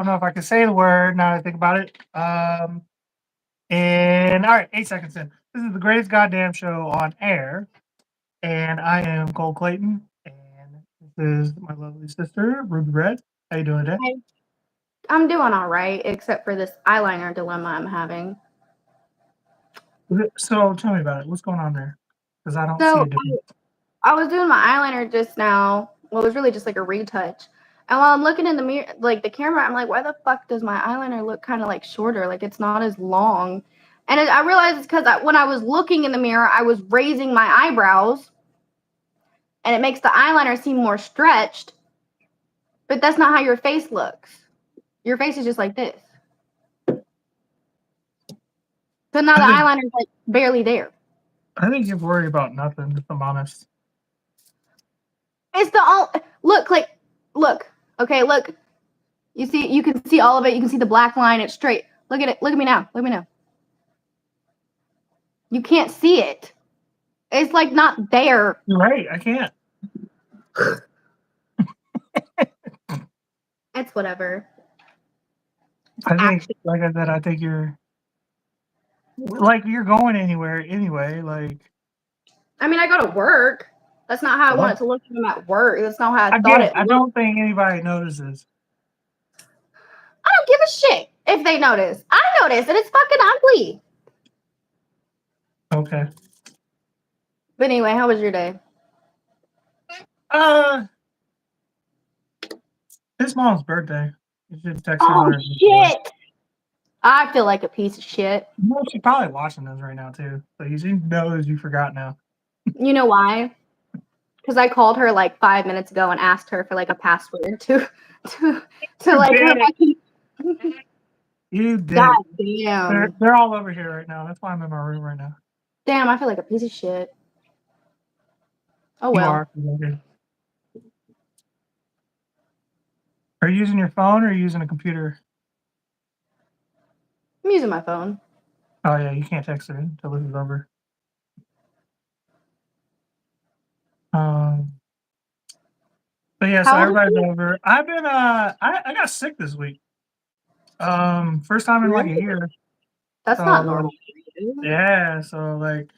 don't know if I can say the word now that I think about it. And all right, 8 seconds in. This is the greatest goddamn show on air, and I am Cole Clayton, and this is my lovely sister Ruby Red. How you doing today? Hi. I'm doing all right, except for this eyeliner dilemma I'm having. So tell me about it. What's going on there? Because I don't see a So difference. I was doing my eyeliner just now. Well, it was really just like a retouch. And while I'm looking in the mirror, like the camera, I'm like, why the fuck does my eyeliner look kind of like shorter? Like it's not as long. And I realized it's because when I was looking in the mirror, I was raising my eyebrows, and it makes the eyeliner seem more stretched. But that's not how your face looks. Your face is just like this. So now the eyeliner's like barely there. I think you're worried about nothing, if I'm honest. It's the look. Okay, look. You can see all of it. You can see the black line. It's straight. Look at it. Look at me now. Look at me now. You can't see it. It's like not there. You're right. I can't. It's whatever. I think, like I said, I think you're going anywhere anyway. Like, I mean, I go to work. That's not how I want it to look when I'm at work. That's not how I thought it I looked. don't think anybody notices. I don't give a shit if they notice. I notice, and it's fucking ugly. Okay. But anyway, how was your day? It's mom's birthday. You should text Oh her. shit! I feel like a piece of shit. Well, she's probably watching those right now too. So you seem to know as you forgot now. You know why? Because I called her like 5 minutes ago and asked her for like a password to like her. You did. God damn. They're all over here right now. That's why I'm in my room right now. Damn, I feel like a piece of shit. Oh well. Are you using your phone or are you using a computer? I'm using my phone. Oh yeah, you can't text her until this is over. But yeah, so everybody's over. I've been I got sick this week. First time in like a year. That's not normal. Yeah, so like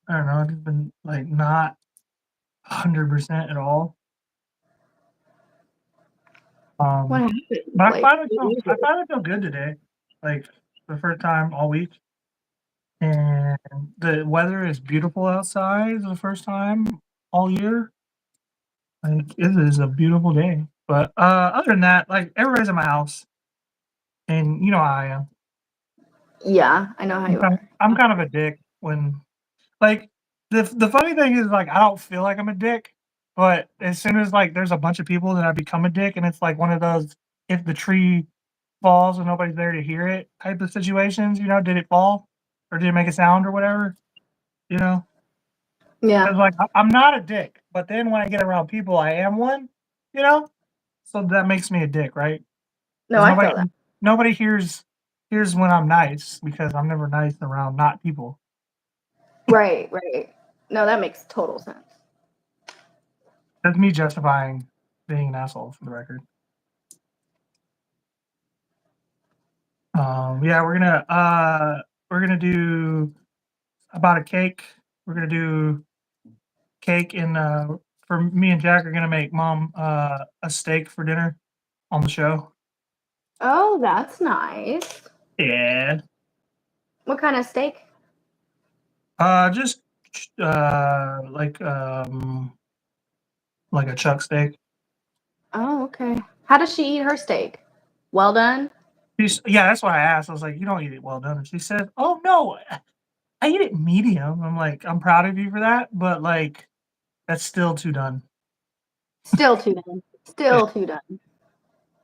I don't know, I've just been like not 100% at all. What happened? But I finally feel good today. Like the first time all week. And the weather is beautiful outside for the first time all year. Like it is a beautiful day. But other than that, like everybody's in my house. And you know how I am. Yeah, I know how you are. I'm kind of a dick when like the funny thing is like I don't feel like I'm a dick, but as soon as like there's a bunch of people then I become a dick and it's like one of those if the tree falls and nobody's there to hear it type of situations, you know, did it fall or did it make a sound or whatever, you know? Yeah. Cuz like I'm not a dick, but then when I get around people I am one, you know? So that makes me a dick, right? No, I feel that. Nobody hears when I'm nice because I'm never nice around not people. Right. No, that makes total sense. That's me justifying being an asshole for the record. Yeah, we're gonna do about a cake. We're gonna do cake and for me and Jack are gonna make mom a steak for dinner on the show. Oh, that's nice. Yeah. What kind of steak? Just like a chuck steak. Oh, okay. How does she eat her steak? Well done? Yeah, that's why I asked. I was like, you don't eat it well done. And she said, oh no, I eat it medium. I'm like, I'm proud of you for that, but like that's still too done. Still too done. Still too done.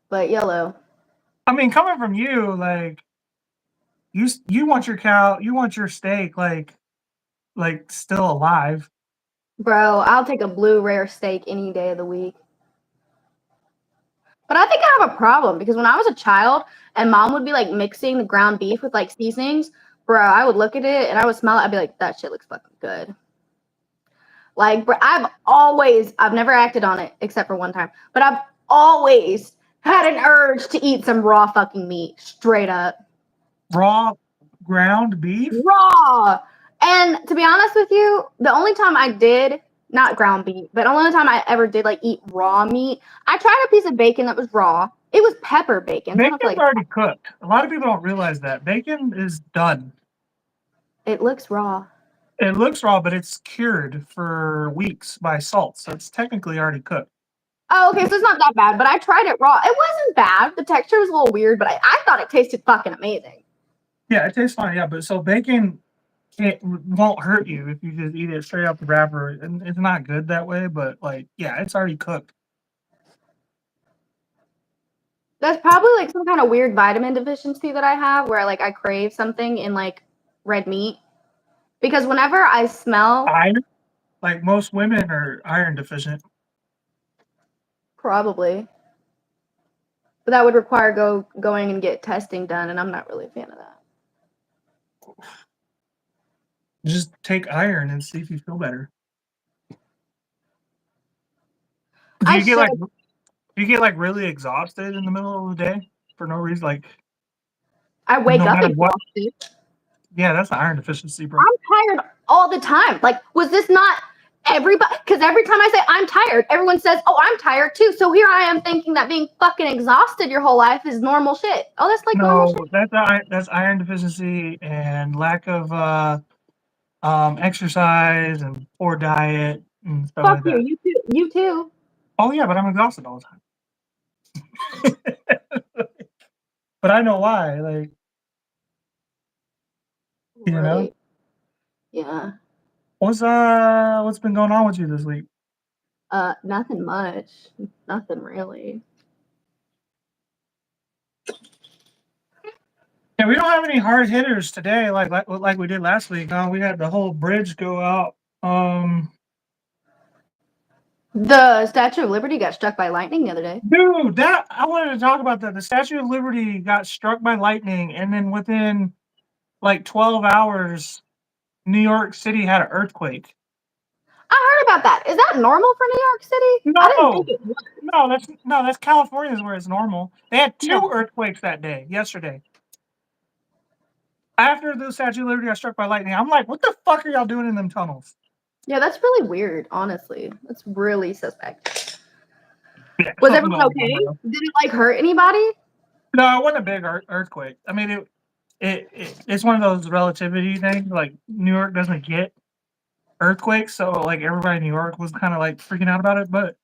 But yellow. I mean, coming from you, like you want your cow, you want your steak like still alive. Bro, I'll take a blue rare steak any day of the week. But I think I have a problem because when I was a child and mom would be like mixing the ground beef with like seasonings, bro, I would look at it and I would smell it. I'd be like, that shit looks fucking good. Like, bro, I've never acted on it except for one time, but I've always Had an urge to eat some raw fucking meat, straight up. Raw ground beef? Raw! And to be honest with you, the only time I did, not ground beef, but the only time I ever did like eat raw meat, I tried a piece of bacon that was raw. It was pepper bacon. So I don't feel Bacon's like already cooked. A lot of people don't realize that. Bacon is done. it looks raw. It looks raw, but it's cured for weeks by salt, so it's technically already cooked. Oh, okay, so it's not that bad, but I tried it raw. It wasn't bad. The texture was a little weird, but I thought it tasted fucking amazing. Yeah, it tastes fine. Yeah, but so bacon it won't hurt you if you just eat it straight out the wrapper, and it's not good that way. But like, yeah, it's already cooked. That's probably like some kind of weird vitamin deficiency that I have where like I crave something in like red meat. Because whenever I smell Iron, like most women are iron deficient. probably, but that would require going and get testing done, and I'm not really a fan of that. Just take iron and see if you feel better. Do I you get should. like do you get like really exhausted in the middle of the day for no reason? Like I wake no up matter what? exhausted. Yeah, that's the iron deficiency, bro. I'm tired all the time. Like, was this not everybody? Because every time I say I'm tired, everyone says, "Oh, I'm tired too." So here I am thinking that being fucking exhausted your whole life is normal shit. Oh, that's like normal No, shit. that's iron deficiency and lack of exercise and poor diet and stuff Fuck like you. that. You too. You too. Oh yeah, but I'm exhausted all the time. But I know why. Like, you know, Right. Yeah. what's been going on with you this week? Nothing much. Nothing really. Yeah, we don't have any hard hitters today, like we did last week. We had the whole bridge go out. The Statue of Liberty got struck by lightning the other day. Dude, that I wanted to talk about that. The Statue of Liberty got struck by lightning, and then within like 12 hours, New York City had an earthquake. I heard about that. Is that normal for New York City? I didn't No, think it was. that's California is where it's normal. They had two No. earthquakes that day, yesterday. After the Statue of Liberty got struck by lightning, I'm like, what the fuck are y'all doing in them tunnels? Yeah, that's really weird, honestly. That's really suspect. Yeah, Was something everyone going okay? on, bro. Did it like hurt anybody? No, it wasn't a big earthquake. I mean, it's one of those relativity things. Like New York doesn't get earthquakes, so like everybody in New York was kind of like freaking out about it. But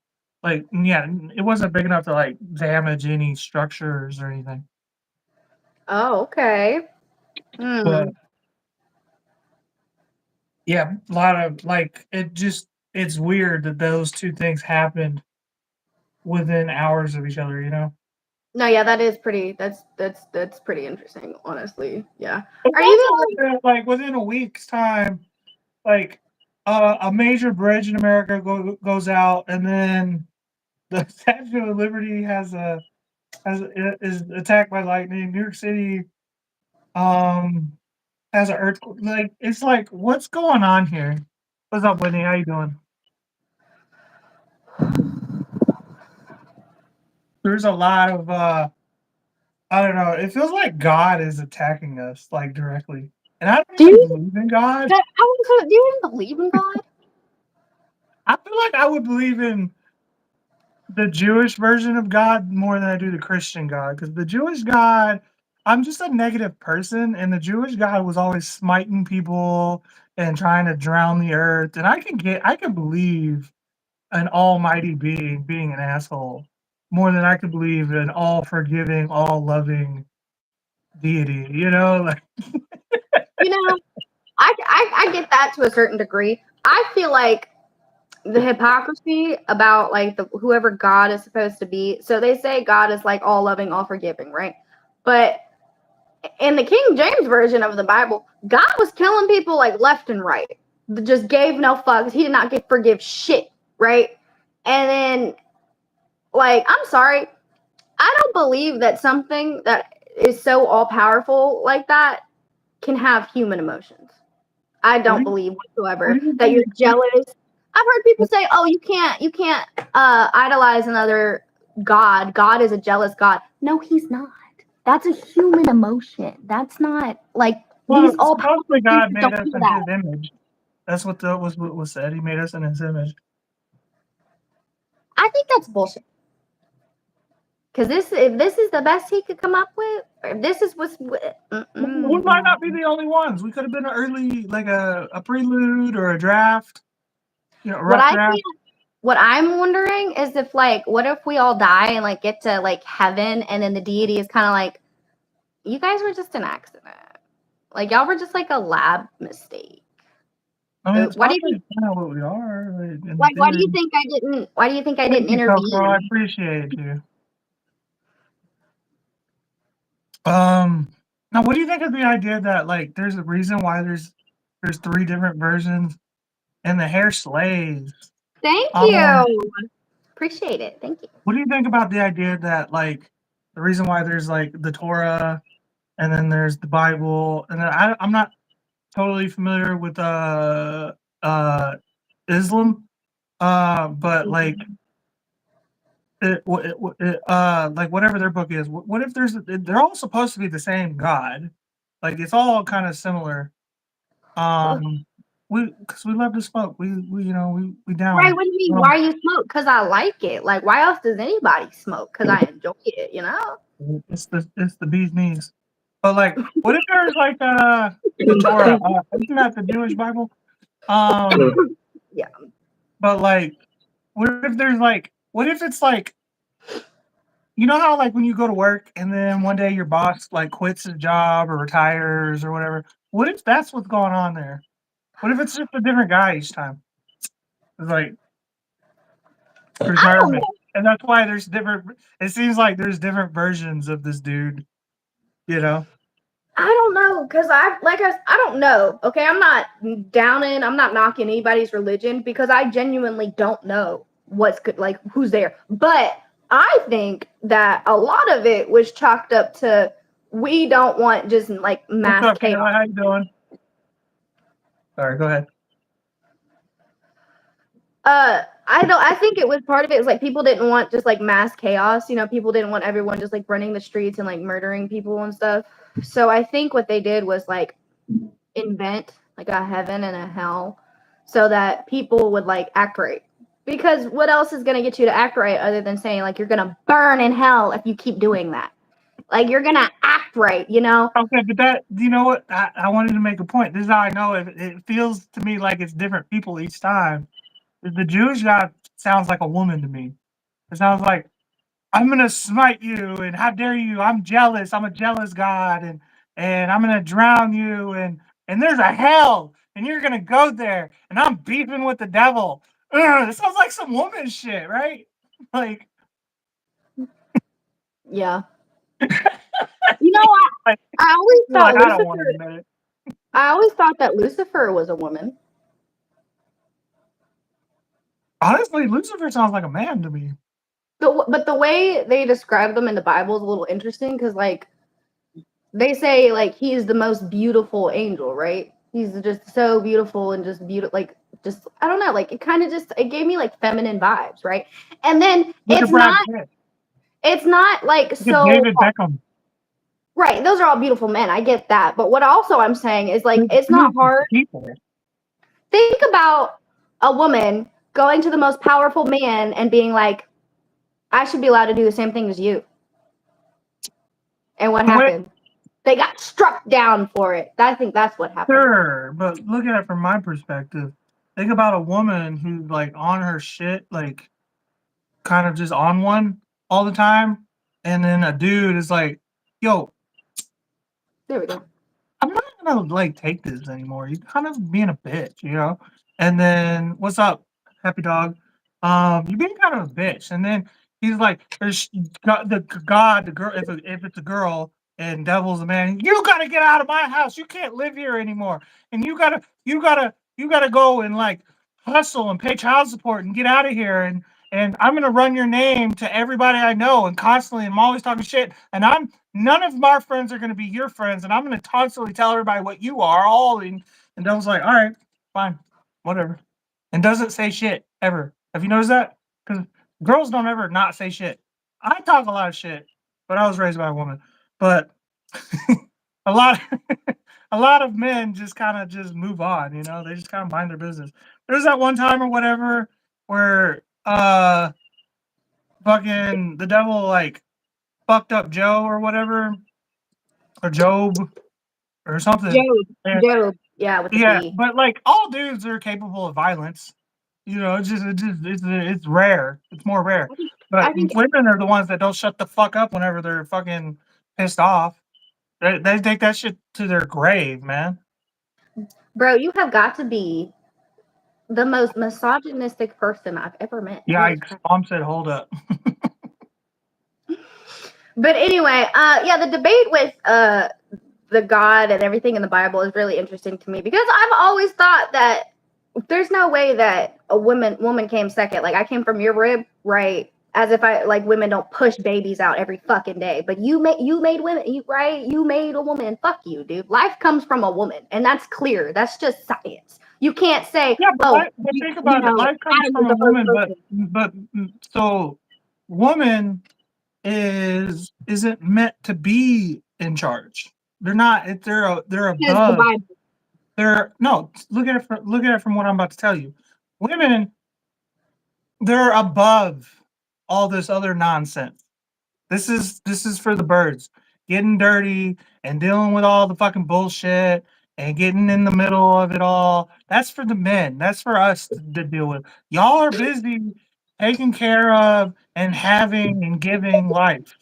like, yeah, it wasn't big enough to like damage any structures or anything. Oh, okay. But yeah, a lot of like it's weird that those two things happened within hours of each other, you know? No, yeah, that is pretty. That's pretty interesting, honestly. Yeah. It's Are also you like that, like within a week's time, like a major bridge in America goes out, and then the Statue of Liberty is attacked by lightning. New York City has an earthquake. Like it's like, what's going on here? What's up, Whitney? How you doing? There's a lot of I don't know. It feels like God is attacking us like directly, and I don't do even you believe in God. do you even believe in God? I feel like I would believe in the Jewish version of God more than I do the Christian God, because the Jewish God, I'm just a negative person, and the Jewish God was always smiting people and trying to drown the earth. And I can believe an almighty being an asshole more than I could believe an all forgiving, all loving deity. You know, like You know, I get that to a certain degree. I feel like the hypocrisy about like the whoever God is supposed to be. So they say God is like all loving, all forgiving, right? But in the King James version of the Bible, God was killing people like left and right. Just gave no fucks. He did not forgive shit, right? And then, like, I'm sorry, I don't believe that something that is so all powerful like that can have human emotions. I what don't do you believe what whatsoever do you that you're think? jealous. I've heard people say, "Oh, you can't idolize another God. God is a jealous God. No, he's not. That's a human emotion. That's not like Well, these all powerful supposedly God creatures made don't us feel in that. His image. That's what was said. He made us in His image. I think that's bullshit. Because if this is the best he could come up with, or if this is what's We might not be the only ones. We could have been an early, like a prelude or a draft. You know, a rough draft. What I'm wondering is if like, what if we all die and like get to like heaven, and then the deity is kind of like, you guys were just an accident. Like y'all were just like a lab mistake. I mean, it's Why do you think? kind of what we are. In Like, why do you theory. think I didn't? Why do you think I Thank didn't you, Coco. I intervene? appreciate you. Now, what do you think of the idea that like there's a reason why there's 3 different versions and the hair slays? Thank Um, you. Appreciate it. Thank you. What do you think about the idea that like the reason why there's like the Torah and then there's the Bible, and then I'm not totally familiar with Islam, but like like whatever their book is, what if they're all supposed to be the same God? Like it's all kind of similar. Because we love to smoke. We down. Right? What do you mean? Why you smoke? Because I like it. Like, why else does anybody smoke? Because I enjoy it. You know. It's the bee's knees. But like, what if there's like the Torah? Isn't that the Jewish Bible? Yeah. But like, what if it's like, you know how like when you go to work and then one day your boss like quits his job or retires or whatever? What if that's what's going on there? What if it's just a different guy each time? It's like I don't retirement. know. And that's why there's different. It seems like there's different versions of this dude. You know. I don't know, because I don't know. Okay, I'm not downing, I'm not knocking anybody's religion because I genuinely don't know what's good, like who's there. But I think that a lot of it was chalked up to we don't want just like What's mass up, chaos. Kayla? How you doing? Sorry, go ahead. I think it was part of it was like people didn't want just like mass chaos. You know, people didn't want everyone just like running the streets and like murdering people and stuff. So I think what they did was like invent like a heaven and a hell so that people would like act right. Because what else is going to get you to act right other than saying like you're going to burn in hell if you keep doing that? Like you're going to act right, you know? Okay, but you know what? I wanted to make a point. This is how I know it feels to me like it's different people each time. The Jewish God sounds like a woman to me. It sounds like, I'm gonna smite you, and how dare you? I'm jealous. I'm a jealous God, and I'm gonna drown you, and there's a hell, and you're gonna go there, and I'm beefing with the devil. Ugh, it sounds like some woman shit, right? Like, Yeah. You know what? like, I always thought I don't want to admit it. I always thought that Lucifer was a woman. Honestly, Lucifer sounds like a man to me. But the way they describe them in the Bible is a little interesting because like they say like he's the most beautiful angel, right? He's just so beautiful and just beautiful, like just I don't know, like it gave me like feminine vibes, right? And then Look at Brad Pitt. it's not like Look so at David Beckham. right. Those are all beautiful men. I get that, but what also I'm saying is like it's not hard. People. Think about a woman going to the most powerful man and being like, I should be allowed to do the same thing as you. And what happened? They got struck down for it. I think that's what happened. Sure, but look at it from my perspective. Think about a woman who's like on her shit, like kind of just on one all the time, and then a dude is like, "Yo, There we go. I'm not gonna like take this anymore. You're kind of being a bitch, you know." And then, "What's up, happy dog? You're being kind of a bitch." And then he's like, "There's the girl. If it's a girl and devil's a man, you gotta get out of my house. You can't live here anymore. And you gotta go and like hustle and pay child support and get out of here. And I'm gonna run your name to everybody I know and constantly. I'm always talking shit. And none of my friends are gonna be your friends. And I'm gonna constantly tell everybody what you are. And devil's like, all right, fine, whatever." And doesn't say shit ever. Have you noticed that? Because girls don't ever not say shit. I talk a lot of shit, but I was raised by a woman. But a lot a lot of men just kind of just move on, you know, they just kind of mind their business. There's that one time or whatever where fucking the devil like fucked up Joe or whatever, or Job or something. Job. Yeah, with the Yeah, B. but like all dudes are capable of violence. You know, it's rare. It's more rare. But I think, women are the ones that don't shut the fuck up whenever they're fucking pissed off. They take that shit to their grave, man. bro, you have got to be the most misogynistic person I've ever met. Yeah, Jesus Christ. Mom said, hold up. But anyway, yeah, the debate with the God and everything in the Bible is really interesting to me because I've always thought that there's no way that a woman came second. Like I came from your rib, right? As if I like women don't push babies out every fucking day. But you made women, right? You made a woman. Fuck you, dude. Life comes from a woman, and that's clear. That's just science. You can't say, Yeah, but, oh, but think about it. Life comes Adam from was a the first woman, person. but so woman isn't meant to be in charge. They're not. They're Says the above. Bible. They're no. Look at it from what I'm about to tell you. Women, they're above all this other nonsense. This is for the birds. Getting dirty and dealing with all the fucking bullshit and getting in the middle of it all. That's for the men. That's for us to deal with. Y'all are busy taking care of and having and giving life.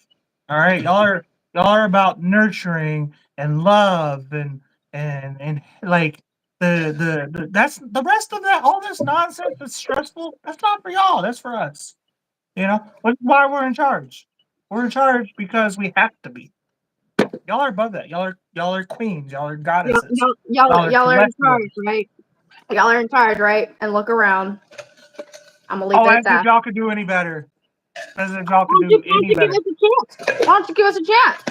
All right. Y'all are about nurturing and love and like the that's the rest of that all this nonsense that's stressful. That's not for y'all. That's for us. You know, that's why we're in charge. We're in charge because we have to be. Y'all are above that. Y'all are queens. Y'all are goddesses. Y'all Y'all are are in celestials. charge, right? Y'all are in charge, right? And look around. I'm gonna leave Oh, it at as if that. y'all could do any better. As if y'all could Why do any don't you give better. us a chance? Why don't you give us a chance?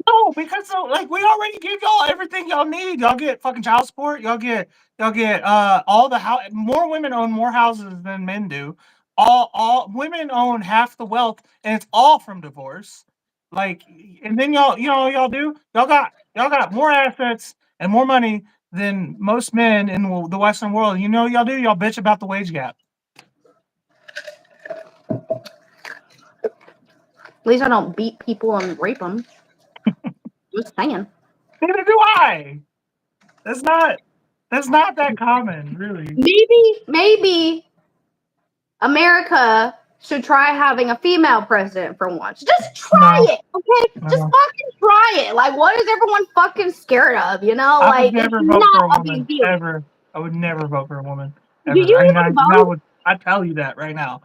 No, because like we already give y'all everything y'all need. Y'all get fucking child support. Y'all get all the house. More women own more houses than men do. All women own half the wealth, and it's all from divorce. Like, and then y'all do. Y'all got more assets and more money than most men in the Western world. You know y'all do. Y'all bitch about the wage gap. At least I don't beat people and rape them. Just saying. Neither do I. That's not that common, really. Maybe America should try having a female president for once. Just try No, it, okay? Just no. fucking try it. Like, what is everyone fucking scared of? You know, I would like it's never vote for not a a big woman deal. ever. I would never vote for a woman Do ever. you even vote? I tell you that right now.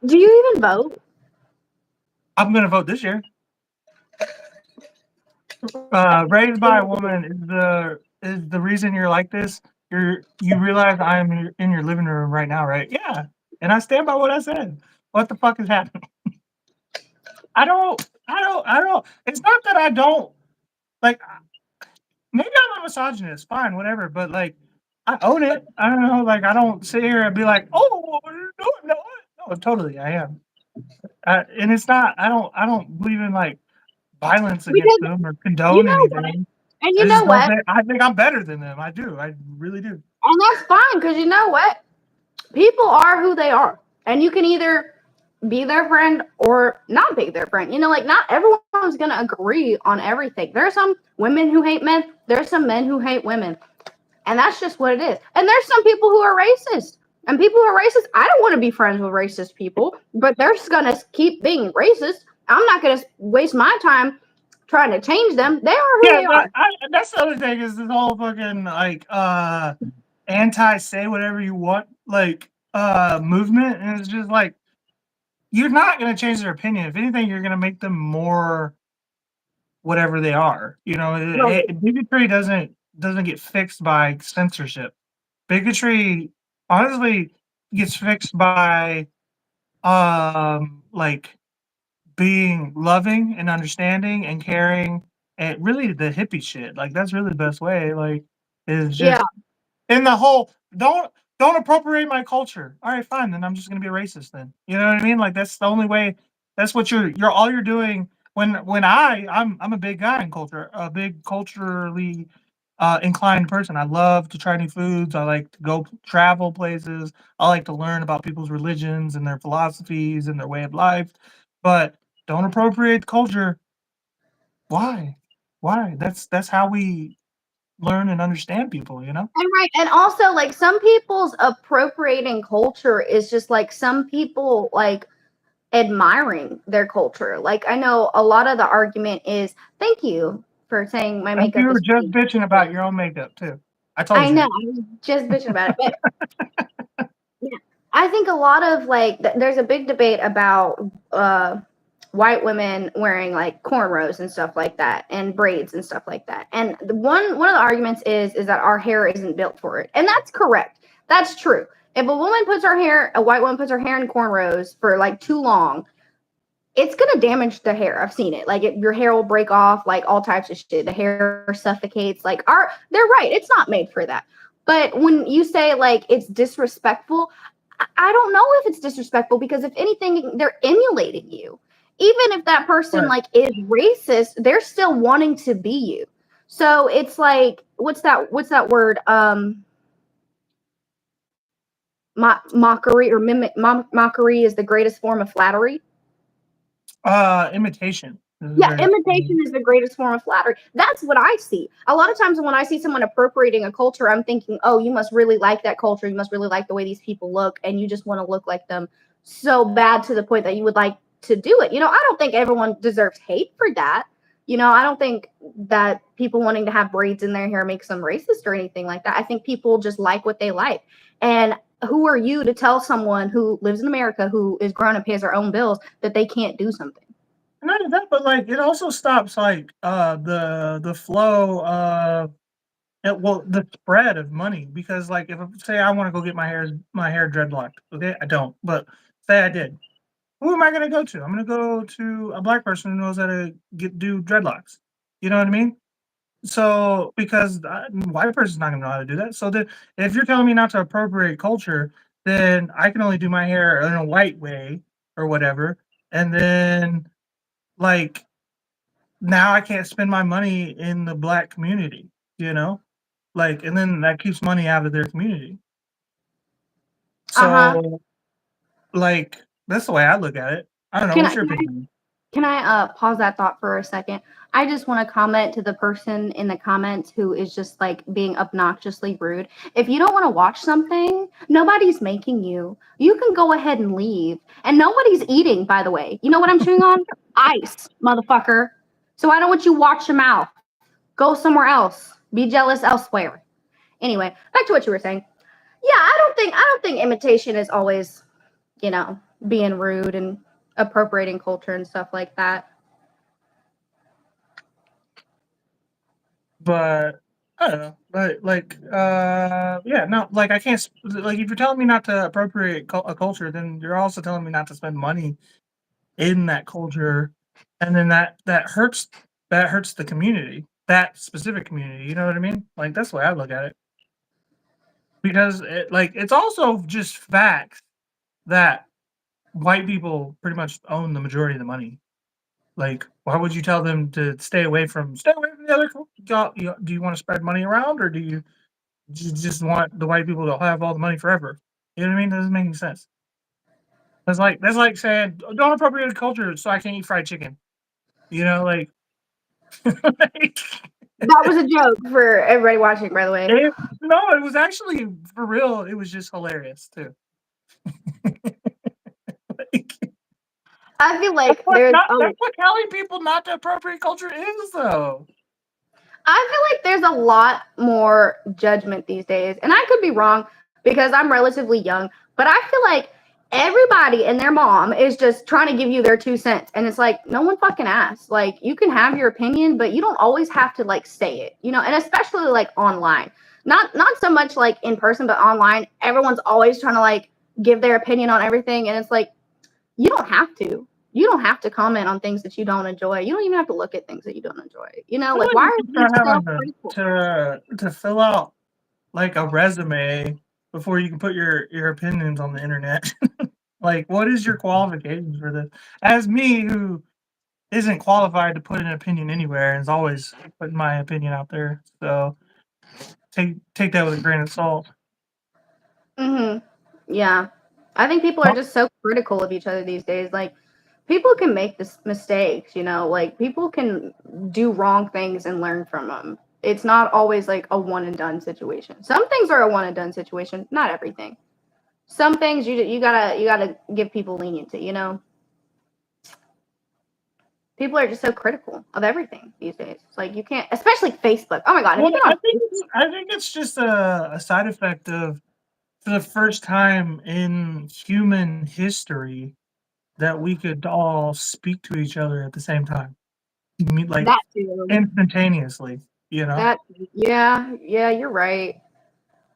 Do you even vote? I'm gonna vote this year. Raised by a woman is the reason you're like this. You realize I'm in your living room right now, right? Yeah, and I stand by what I said. What the fuck is happening? I don't. It's not that I don't like. Maybe I'm a misogynist. Fine, whatever. But like, I own it. I don't know. Like, I don't sit here and be like, "Oh, no, totally, I am." And it's not. I don't believe in like violence against Because them or you condone know what? anything. And I you know just don't what? think. I think I'm better than them. I do. I really do. And that's fine because you know what? People are who they are. And you can either be their friend or not be their friend. You know, like not everyone's going to agree on everything. There are some women who hate men, there's some men who hate women. And that's just what it is. And there's some people who are racist. And people who are racist, I don't want to be friends with racist people, but they're just going to keep being racist. I'm not going to waste my time trying to change them. They are who Yeah, they are. that's the other thing is this whole fucking like anti say whatever you want like movement, and it's just like you're not going to change their opinion. If anything, you're going to make them more whatever they are. You know, bigotry doesn't get fixed by censorship. Bigotry honestly gets fixed by like being loving and understanding and caring and really the hippie shit. Like that's really the best way. Like is Yeah. just in the whole don't don't appropriate my culture. All right, fine. Then I'm just gonna be a racist. Then you know what I mean? Like that's the only way. That's what you're all you're doing. When I'm a big guy in culture, a big culturally inclined person. I love to try new foods. I like to go travel places. I like to learn about people's religions and their philosophies and their way of life. But don't appropriate culture. Why? Why? That's how we learn and understand people. You know. And right, and also like some people's appropriating culture is just like some people like admiring their culture. Like I know a lot of the argument is thank you for saying my And you makeup were is just pretty. bitching about your own makeup too. I told I know, you. I was just bitching about it, but yeah, I think a lot of like there's a big debate about white women wearing like cornrows and stuff like that and braids and stuff like that. And one of the arguments is that our hair isn't built for it. And that's correct. That's true. If a white woman puts her hair in cornrows for like too long, it's gonna damage the hair. I've seen it. Like your hair will break off, like all types of shit. The hair suffocates. Like they're right. It's not made for that. But when you say like it's disrespectful, I don't know if it's disrespectful because if anything, they're emulating you. Even if that person Right. like is racist, they're still wanting to be you. So it's like what's that word? Mockery or mockery is the greatest form of flattery. Imitation. Yeah, imitation is the greatest form of flattery. That's what I see. A lot of times when I see someone appropriating a culture, I'm thinking, oh, you must really like that culture. You must really like the way these people look, and you just want to look like them so bad to the point that you would like to do it. I don't think everyone deserves hate for that. I don't think that people wanting to have braids in their hair makes them racist or anything like that. I think people just like what they like. And who are you to tell someone who lives in America, who is grown and pays their own bills, that they can't do something? Not only that, but like it also stops like the flow the spread of money because like if say I want to go get my hair dreadlocked, okay, I don't, but say I did, who am I going to go to? I'm going to go to a black person who knows how to do dreadlocks. You know what I mean? So because white person's not going to know how to do that. So then if you're telling me not to appropriate culture, then I can only do my hair in a white way or whatever, and then like now I can't spend my money in the black community, you know? Like, and then that keeps money out of their community. Uh-huh. So, like, that's the way I look at it. I don't know. Can What's I your opinion? can I pause that thought for a second? I just want to comment to the person in the comments who is just like being obnoxiously rude. If you don't want to watch something, nobody's making you. You can go ahead and leave. And nobody's eating, by the way. You know what I'm chewing on? Ice, motherfucker. So I don't want you watch your mouth. Go somewhere else. Be jealous elsewhere. Anyway, back to what you were saying. Yeah, I don't think imitation is always, being rude and appropriating culture and stuff like that. But I don't know. But like, yeah, no, like I can't. Like, if you're telling me not to appropriate a culture, then you're also telling me not to spend money in that culture, and then that hurts the community, that specific community. You know what I mean? Like that's the way I look at it. Because it's also just facts that white people pretty much own the majority of the money. Like, why would you tell them to stay away from the other? Do you want to spread money around, or do you just want the white people to have all the money forever? You know what I mean? That doesn't make any sense. That's like saying don't appropriate culture so I can't eat fried chicken. You know, like, like That was a joke for everybody watching, by the way. no, it was actually for real. It was just hilarious too. Like, I feel like there's that's what telling people not to appropriate culture is, though. I feel like there's a lot more judgment these days. And I could be wrong because I'm relatively young, but I feel like everybody and their mom is just trying to give you their 2 cents. And it's like, no one fucking asks. Like, you can have your opinion, but you don't always have to like say it, and especially like online. Not so much like in person, but online. Everyone's always trying to like give their opinion on everything. And it's like, you don't have to. You don't have to comment on things that you don't enjoy. You don't even have to look at things that you don't enjoy. Like why are You we start so having critical? to fill out like a resume before you can put your opinions on the internet. Like, what is your qualifications for this? As me, who isn't qualified to put an opinion anywhere and is always putting my opinion out there. So take that with a grain of salt. Yeah. I think people are just so critical of each other these days. Like, people can make this mistakes, like people can do wrong things and learn from them. It's not always like a one and done situation. Some things are a one and done situation, not everything. Some things you gotta give people leniency, People are just so critical of everything these days. It's like you can't, especially Facebook. Oh my god, have Well, you been on Facebook? I think it's just a side effect of, for the first time in human history, that we could all speak to each other at the same time. You mean, like, That too. instantaneously, That yeah, you're right.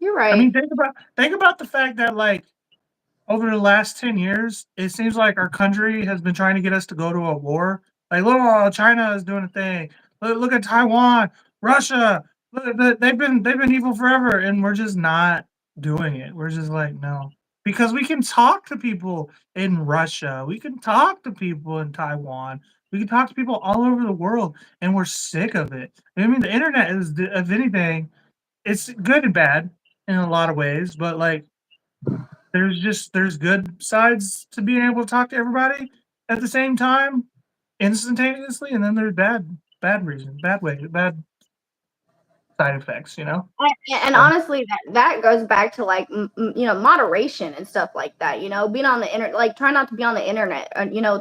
You're I right. mean, think about the fact that, like, over the last 10 years, it seems like our country has been trying to get us to go to a war. Like, look, China is doing a thing. Look at Taiwan, Russia. Look, they've been evil forever, and we're just not doing it. We're just like, no, because we can talk to people in Russia. We can talk to people in Taiwan. We can talk to people all over the world, and we're sick of it. I mean, the internet is, if anything, it's good and bad in a lot of ways, but like, there's good sides to being able to talk to everybody at the same time instantaneously, and then there's bad reasons, bad side effects, you know? And So, honestly, that goes back to like moderation and stuff like that. Being on the internet, like try not to be on the internet,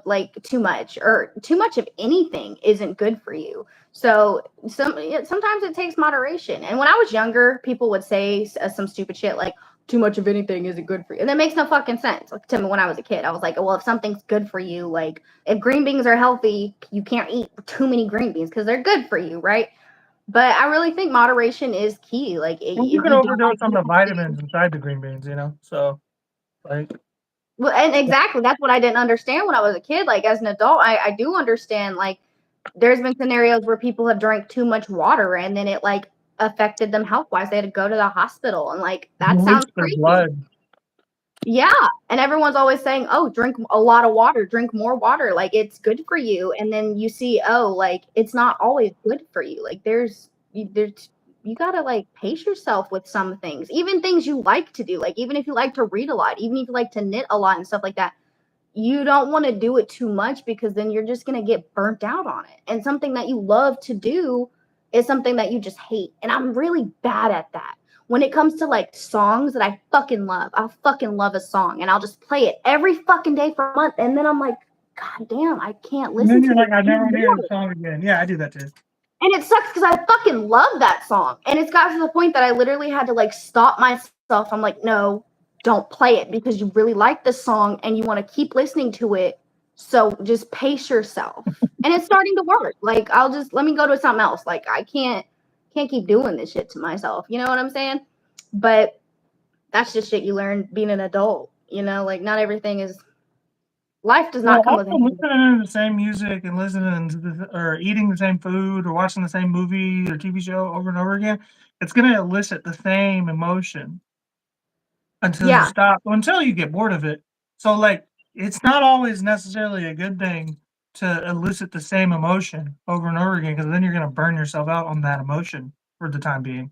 like too much or too much of anything isn't good for you. So sometimes it takes moderation. And when I was younger, people would say some stupid shit like too much of anything isn't good for you, and that makes no fucking sense. Like to me, when I was a kid, I was like, well, if something's good for you, like if green beans are healthy, you can't eat too many green beans because they're good for you, right? But I really think moderation is key. Like, well, you if could you don't like overdose on the something, vitamins inside the green beans, you know? So, like, well, and exactly that's what I didn't understand when I was a kid. Like, as an adult, I do understand. Like, there's been scenarios where people have drank too much water and then it like affected them health wise. They had to go to the hospital, and like that bleach sounds their crazy. blood. Yeah, and everyone's always saying, "Oh, drink a lot of water, drink more water, like it's good for you." And then you see, oh, like it's not always good for you. Like there's you got to like pace yourself with some things. Even things you like to do, like even if you like to read a lot, even if you like to knit a lot and stuff like that, you don't want to do it too much because then you're just going to get burnt out on it. And something that you love to do is something that you just hate. And I'm really bad at that. When it comes to like songs that I fucking love, I'll fucking love a song and I'll just play it every fucking day for a month. And then I'm like, God damn, I can't And listen then to you're this like, I never want to hear the anymore. song again. Yeah, I do that too. And it sucks because I fucking love that song. And it's got to the point that I literally had to like stop myself. I'm like, no, don't play it because you really like this song and you want to keep listening to it. So just pace yourself. And it's starting to work. Like I'll just let me go to something else. Like I can't keep doing this shit to myself. You know what I'm saying? But that's just shit you learn being an adult. Like not everything is life does Well, not come with also a listening to the same music and listening to or eating the same food or watching the same movie or TV show over and over again, it's going to elicit the same emotion yeah. until you get bored of it. So, like, it's not always necessarily a good thing to elicit the same emotion over and over again, because then you're going to burn yourself out on that emotion for the time being.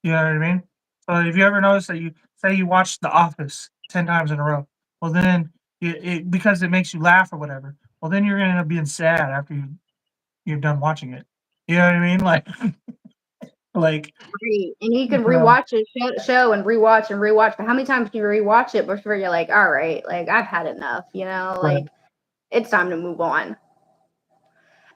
You know what I mean? So, if you ever notice that you say you watch The Office 10 times in a row, well, then because it makes you laugh or whatever, well, then you're going to end up being sad after you're done watching it. You know what I mean? Like, Right. And you can uh, rewatch a show and rewatch and rewatch. But how many times do you rewatch it before you're like, all right, like I've had enough, right. like it's time to move on.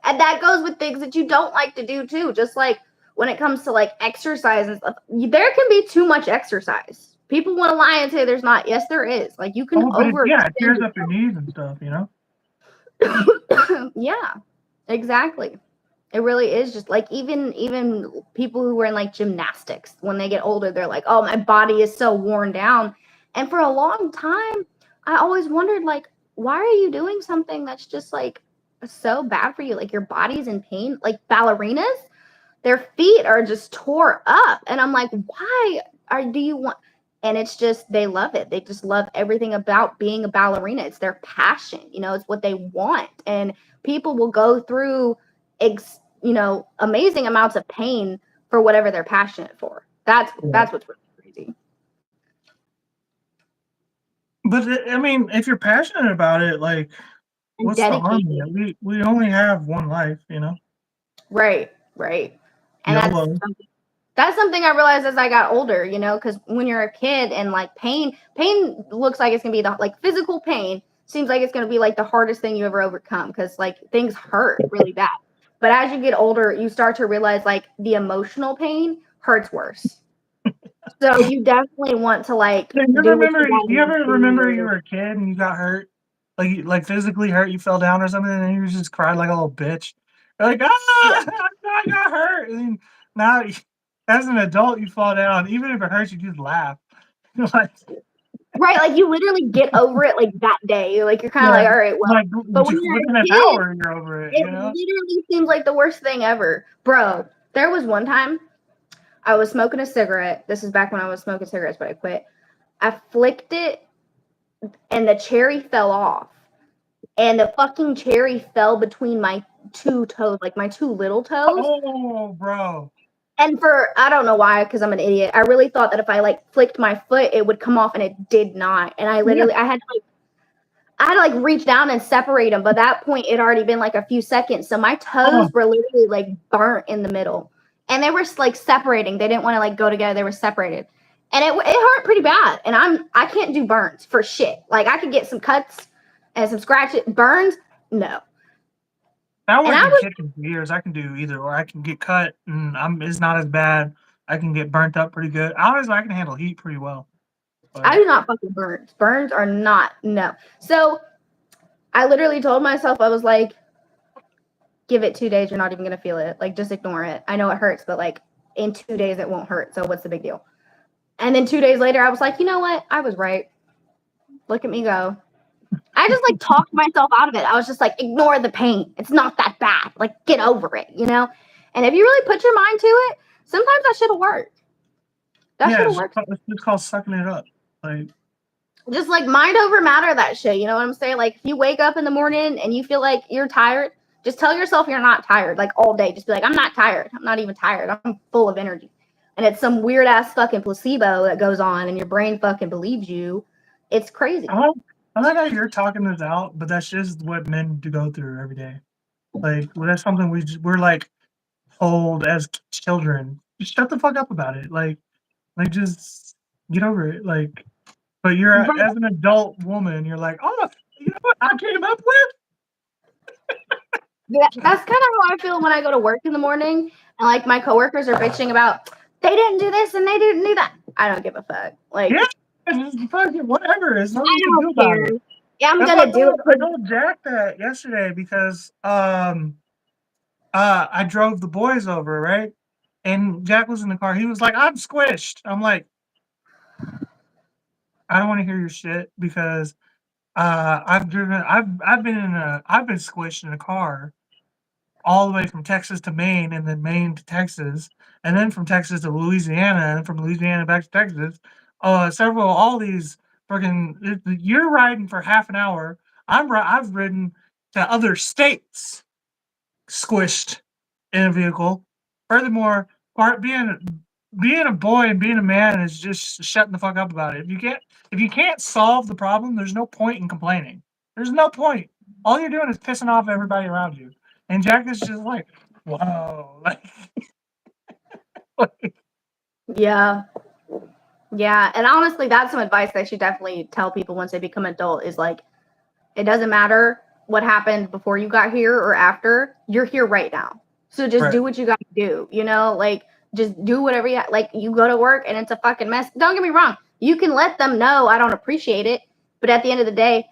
And that goes with things that you don't like to do too. Just like when it comes to like exercise and stuff, there can be too much exercise. People want to lie and say there's not. Yes, there is. Like you can Oh, but overextend it tears up your knees and stuff, you know? yourself. Yeah, exactly. It really is just like even people who were in like gymnastics, when they get older, they're like, "Oh, my body is so worn down." And for a long time, I always wondered like, why are you doing something that's just like so bad for you? Like your body's in pain. Like ballerinas, their feet are just tore up, and I'm like, why do you want? and it's just they love it. They just love everything about being a ballerina. It's their passion, it's what they want. And people will go through amazing amounts of pain for whatever they're passionate for. That's what's really crazy. But I mean, if you're passionate about it, like, And what's the harm in dedicated. it? We only have one life, Right. And YOLO. that's something I realized as I got older, because when you're a kid and like pain looks like it's gonna be like physical pain seems like it's gonna be like the hardest thing you ever overcome because like things hurt really bad. But as you get older, you start to realize like the emotional pain hurts worse. So you definitely want to like You do what ever remember you do. were a kid and you got hurt? Like physically hurt, you fell down or something, and you just cried like a little bitch. You're like, Yeah. I got hurt. And then now, as an adult, you fall down. Even if it hurts, you just laugh. Like, Right, like you literally get over it like that day. Like you're kind of yeah, like, all right, well. like But when you're within a an kid, hour, you're over it. it literally seems like the worst thing ever. Bro, there was one time I was smoking a cigarette. This is back when I was smoking cigarettes, but I quit. I flicked it and the cherry fell off. And the fucking cherry fell between my two toes, like my two little toes. Oh, bro. And I don't know why, because I'm an idiot. I really thought that if I like flicked my foot, it would come off, and it did not. And I had to like reach down and separate them. But at that point, it had already been like a few seconds. So my toes were literally like burnt in the middle. And they were like separating. They didn't want to like go together. They were separated. And it hurt pretty bad. And I can't do burns for shit. Like I could get some cuts and some scratches. Burns, no. I worked in kitchen for years. I can do either, or I can get cut, and it's not as bad. I can get burnt up pretty good. I can handle heat pretty well. But I do not fucking burns. Burns are not, no. So I literally told myself, I was like, give it 2 days, you're not even gonna feel it. Like just ignore it. I know it hurts, but like in 2 days it won't hurt. So what's the big deal? And then 2 days later, I was like, you know what? I was right. Look at me go. I just like talked myself out of it. I was just like, ignore the pain. It's not that bad. Like get over it, And if you really put your mind to it, sometimes that should have worked. That should have worked. It's called sucking it up. Like just like mind over matter that shit. You know what I'm saying? Like if you wake up in the morning and you feel like you're tired, just tell yourself you're not tired, like all day. Just be like, I'm not tired. I'm not even tired. I'm full of energy. And it's some weird ass fucking placebo that goes on and your brain fucking believes you. It's crazy. I like how you're talking this out, but that's just what men do go through every day. Like, well, that's something we're like told as children. Just shut the fuck up about it. Like just get over it. Like, but you're as an adult woman, you're like, oh, you know what I came up with? Yeah, that's kind of how I feel when I go to work in the morning and like my coworkers are bitching about they didn't do this and they didn't do that. I don't give a fuck. Like, yeah, it's fucking whatever. There's nothing I you can do about it. Yeah, I'm gonna do it. I told Jack that yesterday because I drove the boys over, right? And Jack was in the car. He was like, I'm squished. I'm like, I don't want to hear your shit because I've been squished in a car all the way from Texas to Maine and then Maine to Texas and then from Texas to Louisiana and from Louisiana back to Texas. All these freaking, you're riding for half an hour. I've ridden to other states squished in a vehicle. Furthermore, being a boy and being a man is just shutting the fuck up about it. If you can't solve the problem, there's no point in complaining. There's no point. All you're doing is pissing off everybody around you. And Jack is just like, whoa, Yeah. Yeah. And honestly, that's some advice that I should definitely tell people once they become adult is like, it doesn't matter what happened before you got here or after, you're here right now. So just do what you got to do, like just do whatever like you go to work and it's a fucking mess. Don't get me wrong. You can let them know I don't appreciate it. But at the end of the day,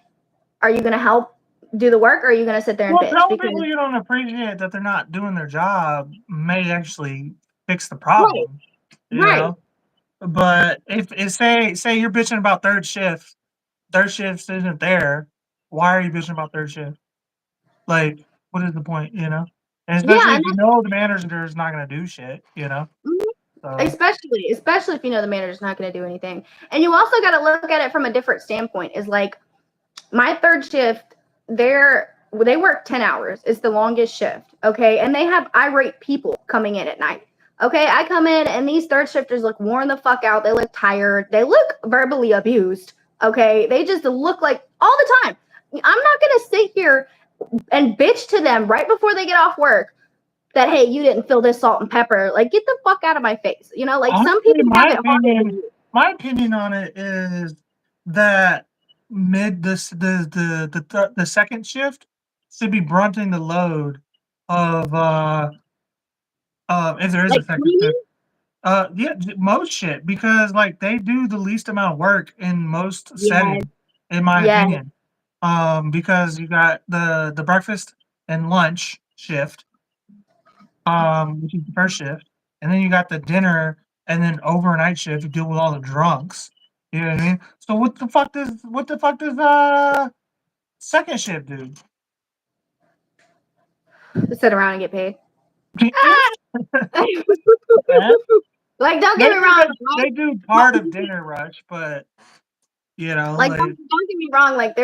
are you going to help do the work or are you going to sit there and bitch? Telling people you don't appreciate that they're not doing their job may actually fix the problem. Right. You know? But if say you're bitching about third shift isn't there, why are you bitching about third shift? Like, what is the point, And especially if you know the manager is not going to do shit, So especially if you know the manager's not going to do anything. And you also got to look at it from a different standpoint. Is like my third shift, they work 10 hours. It's the longest shift. Okay. And they have irate people coming in at night. Okay. I come in and these third shifters look worn the fuck out. They look tired. They look verbally abused. Okay. They just look like all the time. I'm not going to sit here and bitch to them right before they get off work that, hey, you didn't fill this salt and pepper. Like, get the fuck out of my face. You know, like honestly, some people have it harder than you. my opinion on it is that the second shift should be brunting the load of if there is a Like second cleaning. shift. Yeah, most shit because like they do the least amount of work in most Yes. settings, in my Yes. opinion. Because you got the breakfast and lunch shift, which is the first shift, and then you got the dinner and then overnight shift to deal with all the drunks. You know what I mean? So what the fuck does second shift do? Sit around and get paid. Yeah. Like, don't get me wrong. They do part of dinner rush, but you know, Like, don't get me wrong. Like,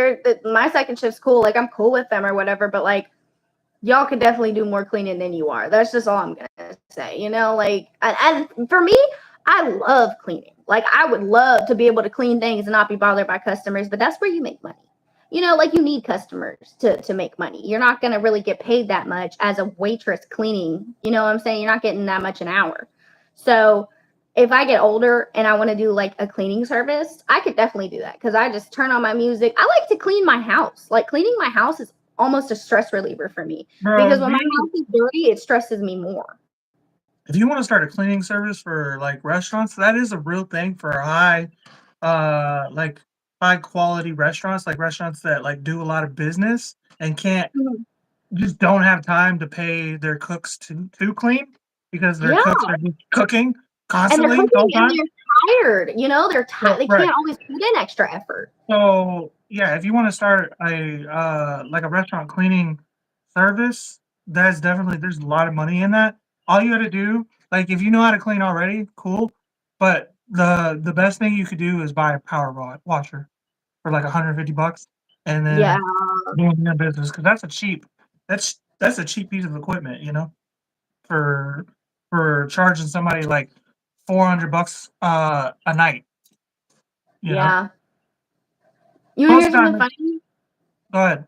my second shift's cool. Like, I'm cool with them or whatever. But like, y'all could definitely do more cleaning than you are. That's just all I'm gonna say. You know, like, and for me, I love cleaning. Like, I would love to be able to clean things and not be bothered by customers. But that's where you make money. You know, like you need customers to make money. You're not gonna really get paid that much as a waitress cleaning. You know what I'm saying? You're not getting that much an hour. So if I get older and I want to do like a cleaning service, I could definitely do that because I just turn on my music. I like to clean my house. Like cleaning my house is almost a stress reliever for me because when my house is dirty, it stresses me more. If you want to start a cleaning service for like restaurants, that is a real thing for like high quality restaurants, like restaurants that like do a lot of business and can't just don't have time to pay their cooks to clean because their cooks are just cooking constantly and all the time. they're tired. You know, they're tired. They can't always put in extra effort. So yeah, if you want to start a like a restaurant cleaning service, there's a lot of money in that. All you got to do, like if you know how to clean already, cool. But the best thing you could do is buy a power washer for like $150, and then doing your business because that's a cheap piece of equipment, you know, for charging somebody like $400 a night. You know? You want to hear something funny? Go ahead.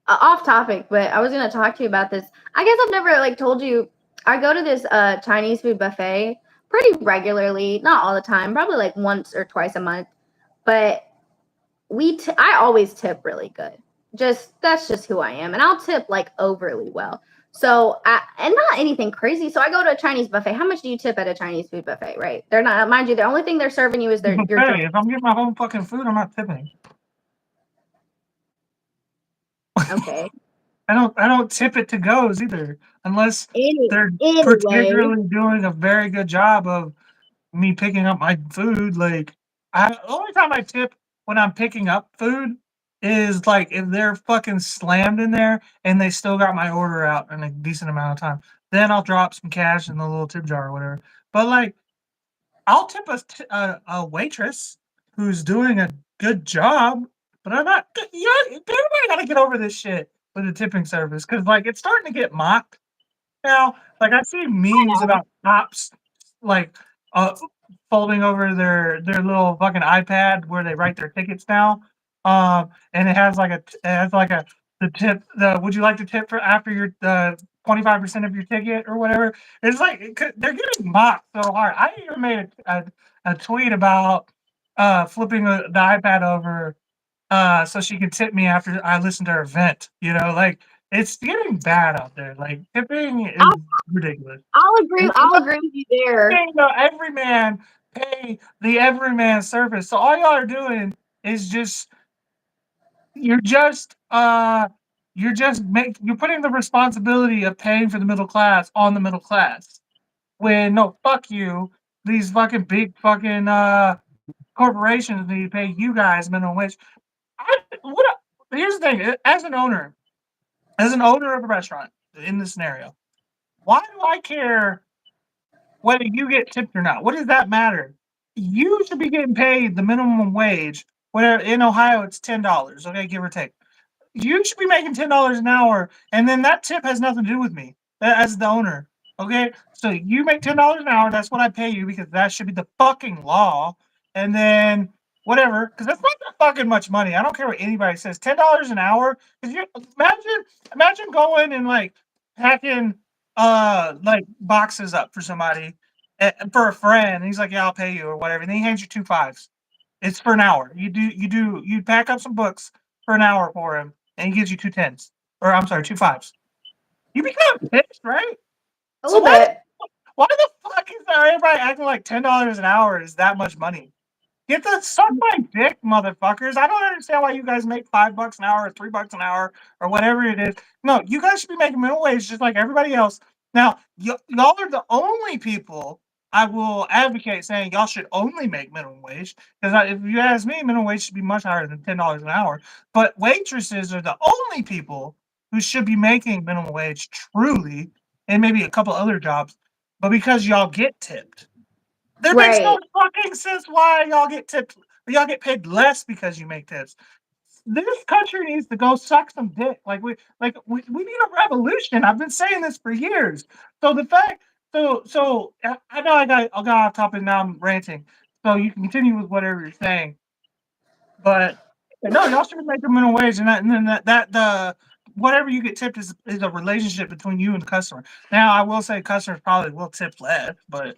Off topic, but I was going to talk to you about this. I guess I've never like told you. I go to this Chinese food buffet pretty regularly, not all the time, probably like once or twice a month. But I always tip really good. That's just who I am, and I'll tip like overly well. So and not anything crazy. So I go to a Chinese buffet. How much do you tip at a Chinese food buffet? Right? They're not, mind you, the only thing they're serving you is your drink. If I'm getting my home fucking food, I'm not tipping. Okay. I don't tip it to goes either, unless they're anyway, particularly doing a very good job of me picking up my food. Like the only time I tip when I'm picking up food is like if they're fucking slammed in there and they still got my order out in a decent amount of time. Then I'll drop some cash in the little tip jar or whatever. But like I'll tip a waitress who's doing a good job, but I'm not. Yeah, everybody got to get over this shit with the tipping service because like it's starting to get mocked now. Like I see memes about cops like folding over their little fucking iPad where they write their tickets now, and it has the tip. The would you like to tip for after your 25% of your ticket or whatever? It's like they're getting mocked so hard. I even made a tweet about flipping the iPad over so she can tip me after I listen to her vent. You know, like it's getting bad out there. Like tipping is ridiculous. I'll agree with you there. Everyman pay the everyman service. So all y'all are doing is you're putting the responsibility of paying for the middle class on the middle class. When no, fuck you. These fucking big fucking corporations need to pay you guys minimum wage. Here's the thing: as an owner of a restaurant in this scenario, why do I care whether you get tipped or not. What does that matter? You should be getting paid the minimum wage. Where in Ohio it's $10, okay, give or take. You should be making $10 an hour, and then that tip has nothing to do with me as the owner. Okay, so you make $10 an hour. That's what I pay you because that should be the fucking law. And then whatever, because that's not that fucking much money. I don't care what anybody says. $10 an hour. Because you imagine going and like packing like boxes up for somebody for a friend. And he's like, yeah, I'll pay you or whatever. And then he hands you 2 5s. It's for an hour. You pack up some books for an hour for him, and he gives you 2 10s. Or I'm sorry, 2 5s. You become pissed, right? A So little bit. why the fuck is everybody acting like $10 an hour is that much money? Get the suck my dick, motherfuckers. I don't understand why you guys make $5 an hour or $3 an hour or whatever it is. No, you guys should be making minimum wage just like everybody else. Now, y'all are the only people I will advocate saying y'all should only make minimum wage. Because if you ask me, minimum wage should be much higher than $10 an hour. But waitresses are the only people who should be making minimum wage truly, and maybe a couple other jobs, but because y'all get tipped. There makes no Right. fucking sense why y'all get tipped. Y'all get paid less because you make tips. This country needs to go suck some dick. We need a revolution. I've been saying this for years. So the fact, I know I got off topic now. I'm ranting. So you can continue with whatever you're saying. But no, y'all should be making minimum wage, and then the whatever you get tipped is a relationship between you and the customer. Now I will say customers probably will tip less, but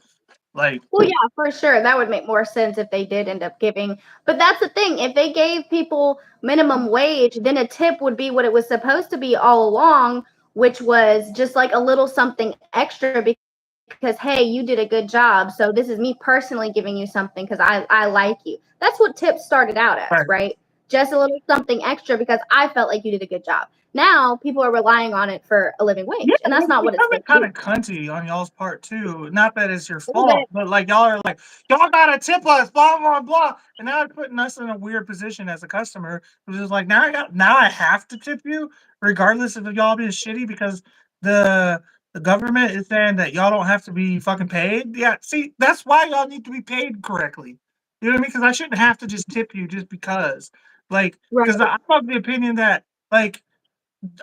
like Well, yeah, for sure. That would make more sense if they did end up giving. But that's the thing. If they gave people minimum wage, then a tip would be what it was supposed to be all along, which was just like a little something extra because, hey, you did a good job. So this is me personally giving you something because I like you. That's what tips started out as, right. right? Just a little something extra because I felt like you did a good job. Now people are relying on it for a living wage, Yeah, and that's it's not what it's becoming supposed to kind be. of cunty on y'all's part too. Not that it's your A little fault, bit. but like y'all are like, y'all gotta tip us, blah blah blah. And now it's putting us in a weird position as a customer, which is like now I have to tip you, regardless of y'all being shitty because the the government is saying that y'all don't have to be fucking paid. Yeah, see, that's why y'all need to be paid correctly. You know what I mean? Because I shouldn't have to just tip you just because. Like, Right. because I'm of the opinion that like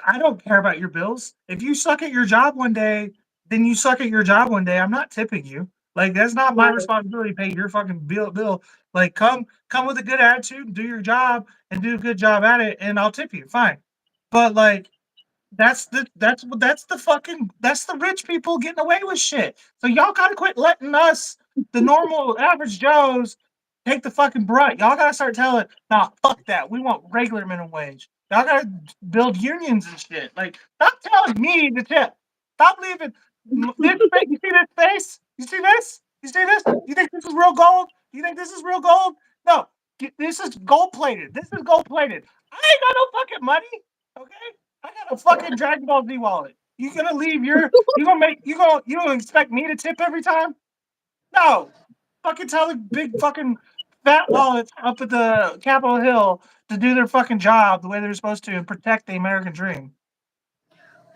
I don't care about your bills. If you suck at your job one day, then you suck at your job one day. I'm not tipping you. Like that's not my Right. responsibility to pay your fucking bill. Like come with a good attitude, do your job and do a good job at it, and I'll tip you. Fine. But like that's the rich people getting away with shit. So y'all gotta quit letting us, the normal average Joes, take the fucking brunt. Y'all gotta start telling, nah, fuck that. We want regular minimum wage. Y'all gotta build unions and shit. Like, stop telling me to tip. Stop leaving this face. You see this face? You see this? You see this? You think this is real gold? You think this is real gold? No, this is gold plated. This is gold plated. I ain't got no fucking money. Okay, I got a fucking Dragon Ball Z wallet. You gonna leave your? You gonna expect me to tip every time? No, fucking tell the big fucking fat wallets up at the Capitol Hill to do their fucking job the way they're supposed to and protect the American dream.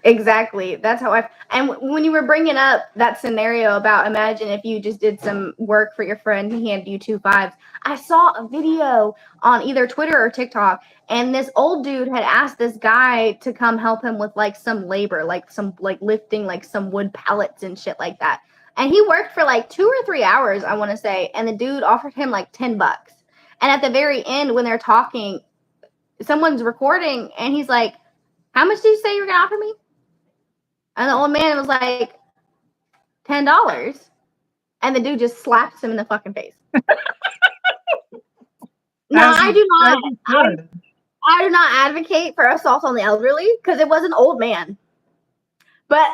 Exactly. That's how I. And when you were bringing up that scenario about imagine if you just did some work for your friend, he handed you 2 5s. I saw a video on either Twitter or TikTok, and this old dude had asked this guy to come help him with like some labor, like some like lifting like some wood pallets and shit like that. And he worked for like 2 or 3 hours, I want to say, and the dude offered him like $10. And at the very end, when they're talking, someone's recording, and he's like, "How much did you say you were gonna offer me?" And the old man was like, $10. And the dude just slaps him in the fucking face. Now As you should. I do not advocate for assault on the elderly because it was an old man. But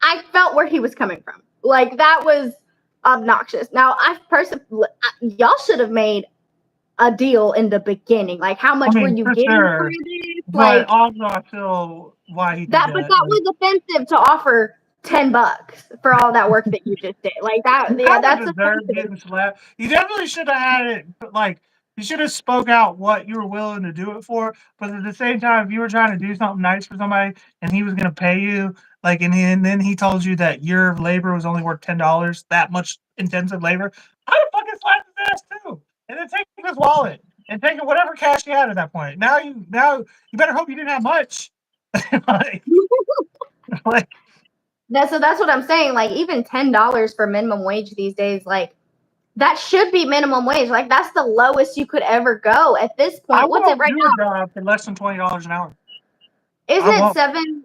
I felt where he was coming from. Like that was obnoxious. Now y'all should have made a deal in the beginning. Like how much were you For getting for sure. this? But Like also, I feel why he did that, but that. that Like, was offensive to offer $10 for all that work that you just did. Like that, you yeah, kind of that's deserve offensive. getting slapped. You definitely should have had it. Like, you should have spoke out what you were willing to do it for. But at the same time, if you were trying to do something nice for somebody and he was going to pay you Like, and then he told you that your labor was only worth $10, that much intensive labor, I would fucking slap his ass too. And then take his wallet and take whatever cash you had at that point. Now you better hope you didn't have much. like, like, So that's what I'm saying. Like even $10 for minimum wage these days, like that should be minimum wage. Like that's the lowest you could ever go at this I point. What's it won't right do now? a job for less than $20 an hour. Isn't it won't.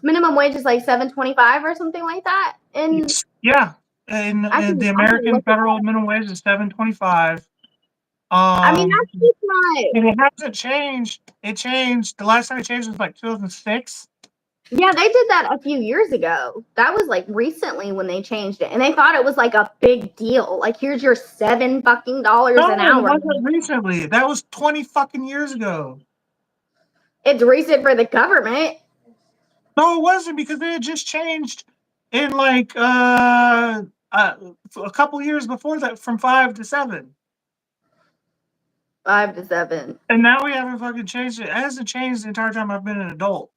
minimum wage is like $7.25 or something like that? And yeah, and the American federal minimum wage is $7.25. I mean, that's just not. And it hasn't changed. It changed. The last time it changed was like 2006. Yeah, they did that a few years ago. That was like recently when they changed it, and they thought it was like a big deal. Like, here's your $7 fucking an hour. It wasn't recently. That was 20 fucking years ago. It's recent for the government. No, it wasn't, because they had just changed in like a couple years before that, from 5 to 7. 5 to 7. And now we haven't fucking changed it. It hasn't changed the entire time I've been an adult,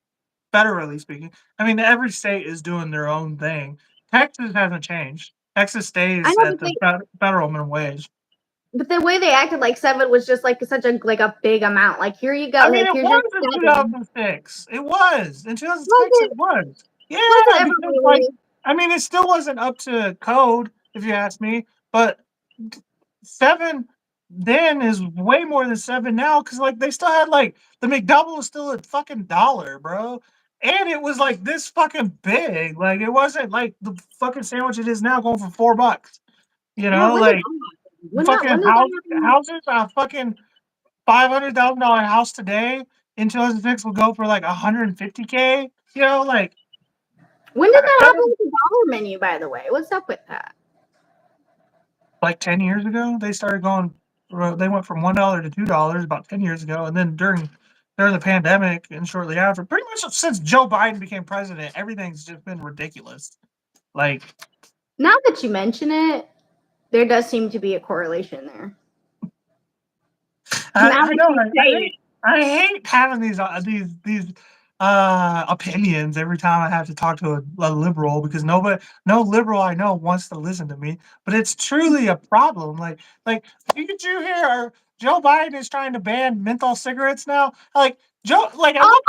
federally speaking. I mean, every state is doing their own thing. Texas hasn't changed. Texas stays at the federal minimum wage. But the way they acted like 7 was just like such a big amount. Like, here you go. I mean, like, it was in 2006. It was in 2006. It was. Yeah, because, like, I mean, it still wasn't up to code, if you ask me. But 7 then is way more than 7 now, because like they still had like the McDouble was still a fucking $1, bro. And it was like this fucking big. Like, it wasn't like the fucking sandwich it is now, going for $4. You know, like fucking houses, a fucking $500,000 house today in 2006 will go for like $150K. You know, like, when did that happen with the dollar menu? By the way, what's up with that? Like 10 years ago, they started going. They went from $1 to $2 about 10 years ago, and then during the pandemic and shortly after, pretty much since Joe Biden became president, everything's just been ridiculous. Like, now that you mention it, there does seem to be a correlation there. I know. I hate having these opinions every time I have to talk to a liberal, because no liberal I know wants to listen to me. But it's truly a problem. Like, did you hear Joe Biden is trying to ban menthol cigarettes now? Like, Joe, like, at what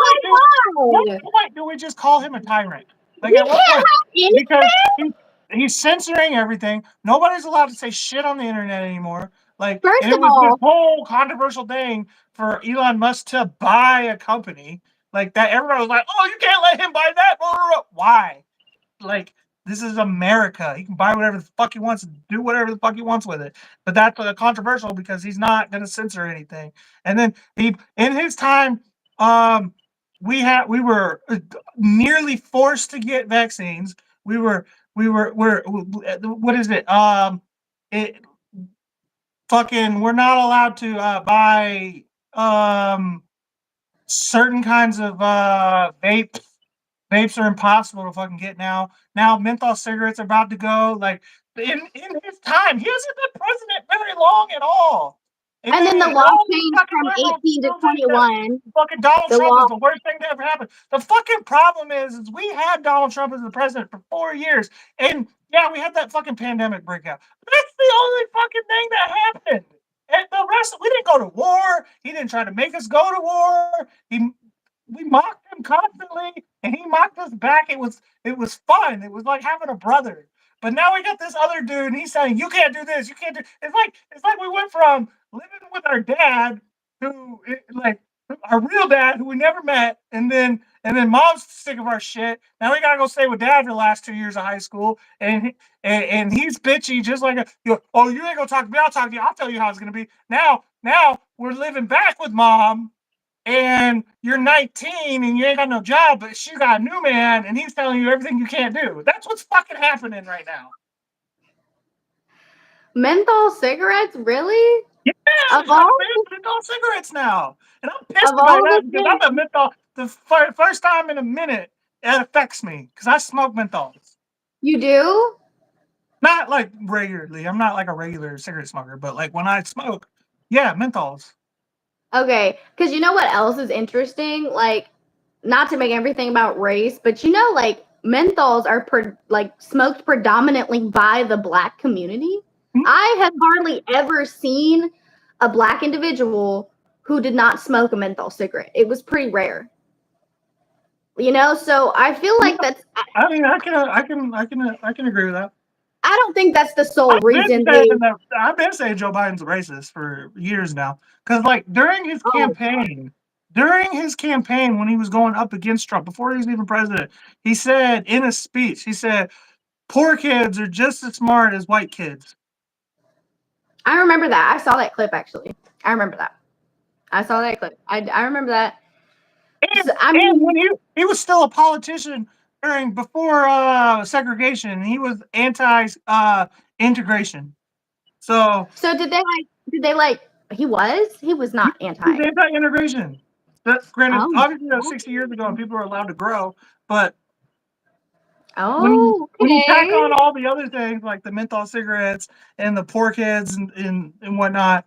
point do we just call him a tyrant? Like, at what point? Because he's censoring everything. Nobody's allowed to say shit on the internet anymore. Like, and it was this whole controversial thing for Elon Musk to buy a company like that. Everybody was like, "Oh, you can't let him buy that." Blah, blah, blah. Why? Like, this is America. He can buy whatever the fuck he wants and do whatever the fuck he wants with it. But that's controversial because he's not going to censor anything. And then in his time, we were nearly forced to get vaccines. We're what is it? We're not allowed to buy certain kinds of vapes. Vapes are impossible to fucking get now. Now menthol cigarettes are about to go. Like, in his time, he hasn't been president very long at all. And then the law changed from 18 to 21. Fucking Donald Trump is the worst thing to ever happen. The fucking problem is we had Donald Trump as the president for 4 years, and yeah, we had that fucking pandemic breakout. That's the only fucking thing that happened. And the rest, we didn't go to war. He didn't try to make us go to war. We mocked him constantly, and he mocked us back. It was fun. It was like having a brother. But now we got this other dude, and he's saying, "You can't do this. You can't do." It's like we went from living with our dad, who, like, our real dad, who we never met, and then mom's sick of our shit. Now we gotta go stay with dad for the last 2 years of high school, and he's bitchy, just like oh, you ain't gonna talk to me. I'll talk to you. I'll tell you how it's gonna be. Now we're living back with mom. And you're 19 and you ain't got no job, but she got a new man and he's telling you everything you can't do. That's what's fucking happening right now. Menthol cigarettes? Really? Yeah, menthol cigarettes now. And I'm pissed about that because I'm a menthol. The first time in a minute, it affects me because I smoke menthols. You do? Not like regularly. I'm not like a regular cigarette smoker, but like when I smoke, yeah, menthols. Okay, because you know what else is interesting? Like, not to make everything about race, but like menthols are smoked predominantly by the Black community. Mhm. I have hardly ever seen a Black individual who did not smoke a menthol cigarette. It was pretty rare. So I feel like that's. I mean, I can agree with that. I don't think that's the sole reason. I've been saying Joe Biden's a racist for years now, because like during his campaign, when he was going up against Trump, before he was even president, he said in a speech, he said, "Poor kids are just as smart as white kids." I remember that. I saw that clip actually. I remember that. I saw that clip. I remember that. And when he was still a politician before segregation, he was anti integration. So did they like he was not anti. He's anti-integration. That's granted, obviously that was 60 years ago and people are allowed to grow, but when you tack on all the other things like the menthol cigarettes and the poor kids and whatnot.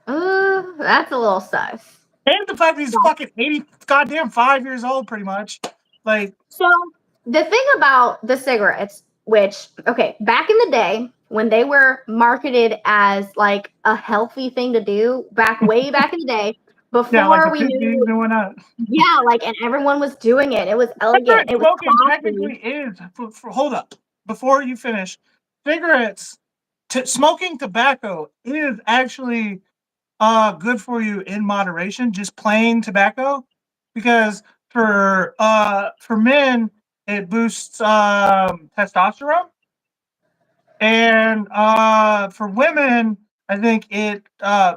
That's a little sus. And the fact that he's fucking 5 years old, pretty much. So the thing about the cigarettes, which, okay, back in the day when they were marketed as like a healthy thing to do, way back in the day, before we knew, and everyone was doing it. It was elegant. It was technically is. Hold up, before you finish, cigarettes, smoking tobacco is actually good for you in moderation, just plain tobacco, because for men it boosts testosterone, and for women I think it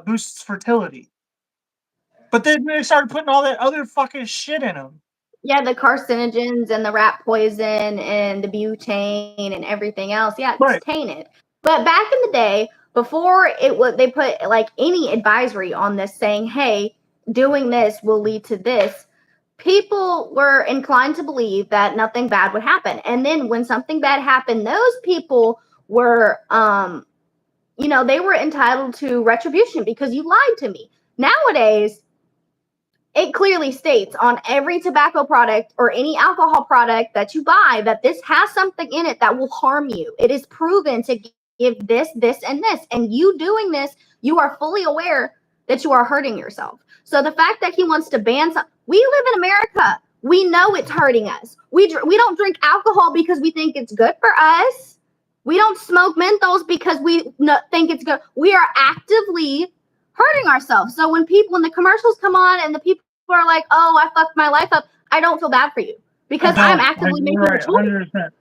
boosts fertility. But then they started putting all that other fucking shit in them. Yeah, the carcinogens and the rat poison and the butane and everything else. Yeah, it's tainted. But back in the day, before they put like any advisory on this saying, hey, doing this will lead to this, people were inclined to believe that nothing bad would happen. And then when something bad happened, those people were, they were entitled to retribution because you lied to me. Nowadays, it clearly states on every tobacco product or any alcohol product that you buy that this has something in it that will harm you. It is proven to give this, this, and this. And you doing this, you are fully aware that you are hurting yourself. So the fact that he wants to ban we live in America. We know it's hurting us. We don't drink alcohol because we think it's good for us. We don't smoke menthols because we think it's good. We are actively hurting ourselves. So when the commercials come on and the people are like, oh, I fucked my life up, I don't feel bad for you because I'm actively making a choice. 100%.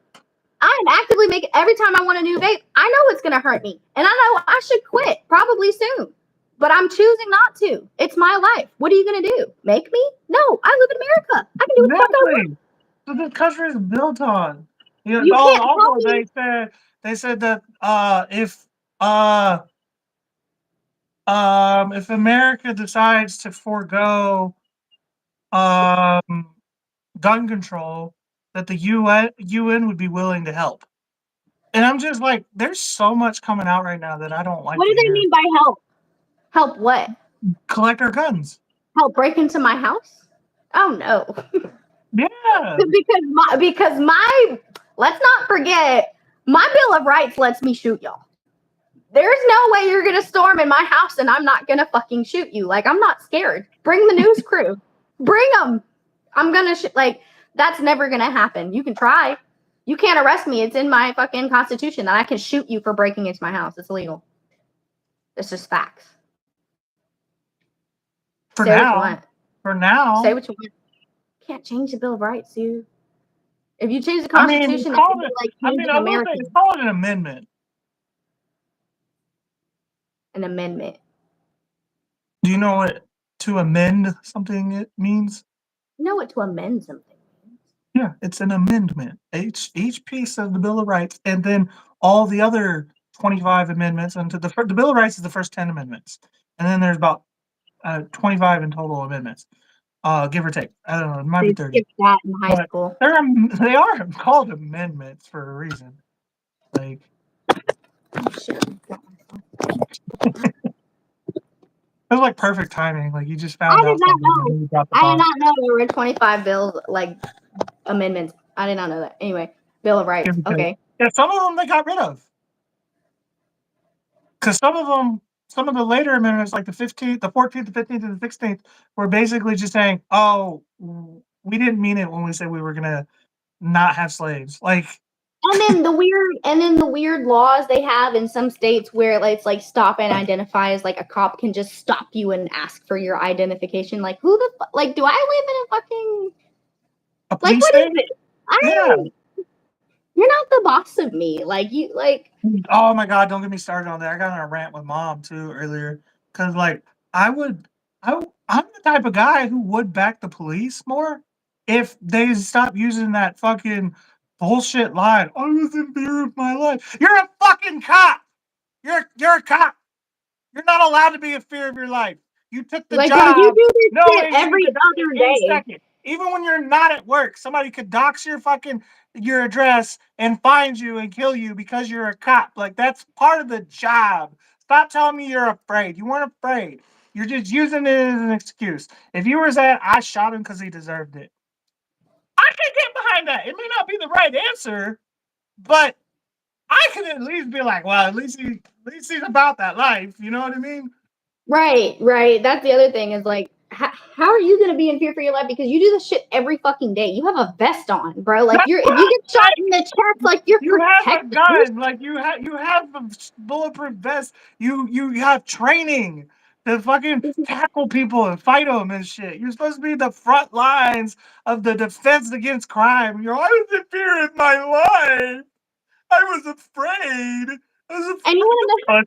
I'm actively making, every time I want a new vape, I know it's going to hurt me. And I know I should quit probably soon, but I'm choosing not to. It's my life. What are you going to do? Make me? No, I live in America. I can do what the fuck I want. So this country is built on. You can't also, they said that if America decides to forego gun control, that the UN would be willing to help. And I'm just like, there's so much coming out right now that I don't like. What do they mean by help? Help what? Collect our guns. Help break into my house? Oh no. Yeah. Because let's not forget, my Bill of Rights lets me shoot y'all. There's no way you're going to storm in my house and I'm not going to fucking shoot you. Like, I'm not scared. Bring the news crew. Bring them. I'm going to that's never going to happen. You can try. You can't arrest me. It's in my fucking constitution that I can shoot you for breaking into my house. It's illegal. It's just facts. For now. Say what you want. You can't change the Bill of Rights, dude. If you change the Constitution, it's called an amendment. An amendment. Do you know what to amend something it means? You know what to amend something means? Yeah, it's an amendment. Each piece of the Bill of Rights, and then all the other 25 amendments. And the Bill of Rights is the first 10 amendments, and then there's about 25 in total amendments, give or take. I don't know. It might be 30. Skipped that in high school. They are called amendments for a reason. Like. Oh, shit. It was like perfect timing. Like you just found out. I did not know there were 25 bills, like amendments I did not know that. Anyway, Bill of Rights. Okay. Yeah, some of them they got rid of. Because some of the later amendments, like the 15th, the 14th, the 15th, and the 16th, were basically just saying, "Oh, we didn't mean it when we said we were gonna not have slaves." Like, and then the weird laws they have in some states where it's like stop and identify, as like a cop can just stop you and ask for your identification. Like, who the like? Do I live in a fucking like what state? is it? You're not the boss of me. Like you like. Oh my god! Don't get me started on that. I got on a rant with mom too earlier because like I'm the type of guy who would back the police more if they stop using that fucking bullshit line. I was in fear of my life. You're a fucking cop. You're a cop. You're not allowed to be in fear of your life. You took the Like, job. you do this knowing shit every you could other day. second. Even when you're not at work, somebody could dox your address and find you and kill you because you're a cop. Like, that's part of the job. Stop telling me you're afraid. You weren't afraid. You're just using it as an excuse. If you were saying, I shot him because he deserved it, I can get behind that. It may not be the right answer, but I can at least be like, well, at least he's about that life. You know what I mean? Right. That's the other thing is like, how are you gonna be in fear for your life because you do this shit every fucking day? You have a vest on, bro. Like if you get shot in the chest, like you're protected. You have a gun, like you have a bulletproof vest. You have training to fucking tackle people and fight them and shit. You're supposed to be the front lines of the defense against crime. I was in fear of my life. I was afraid. I was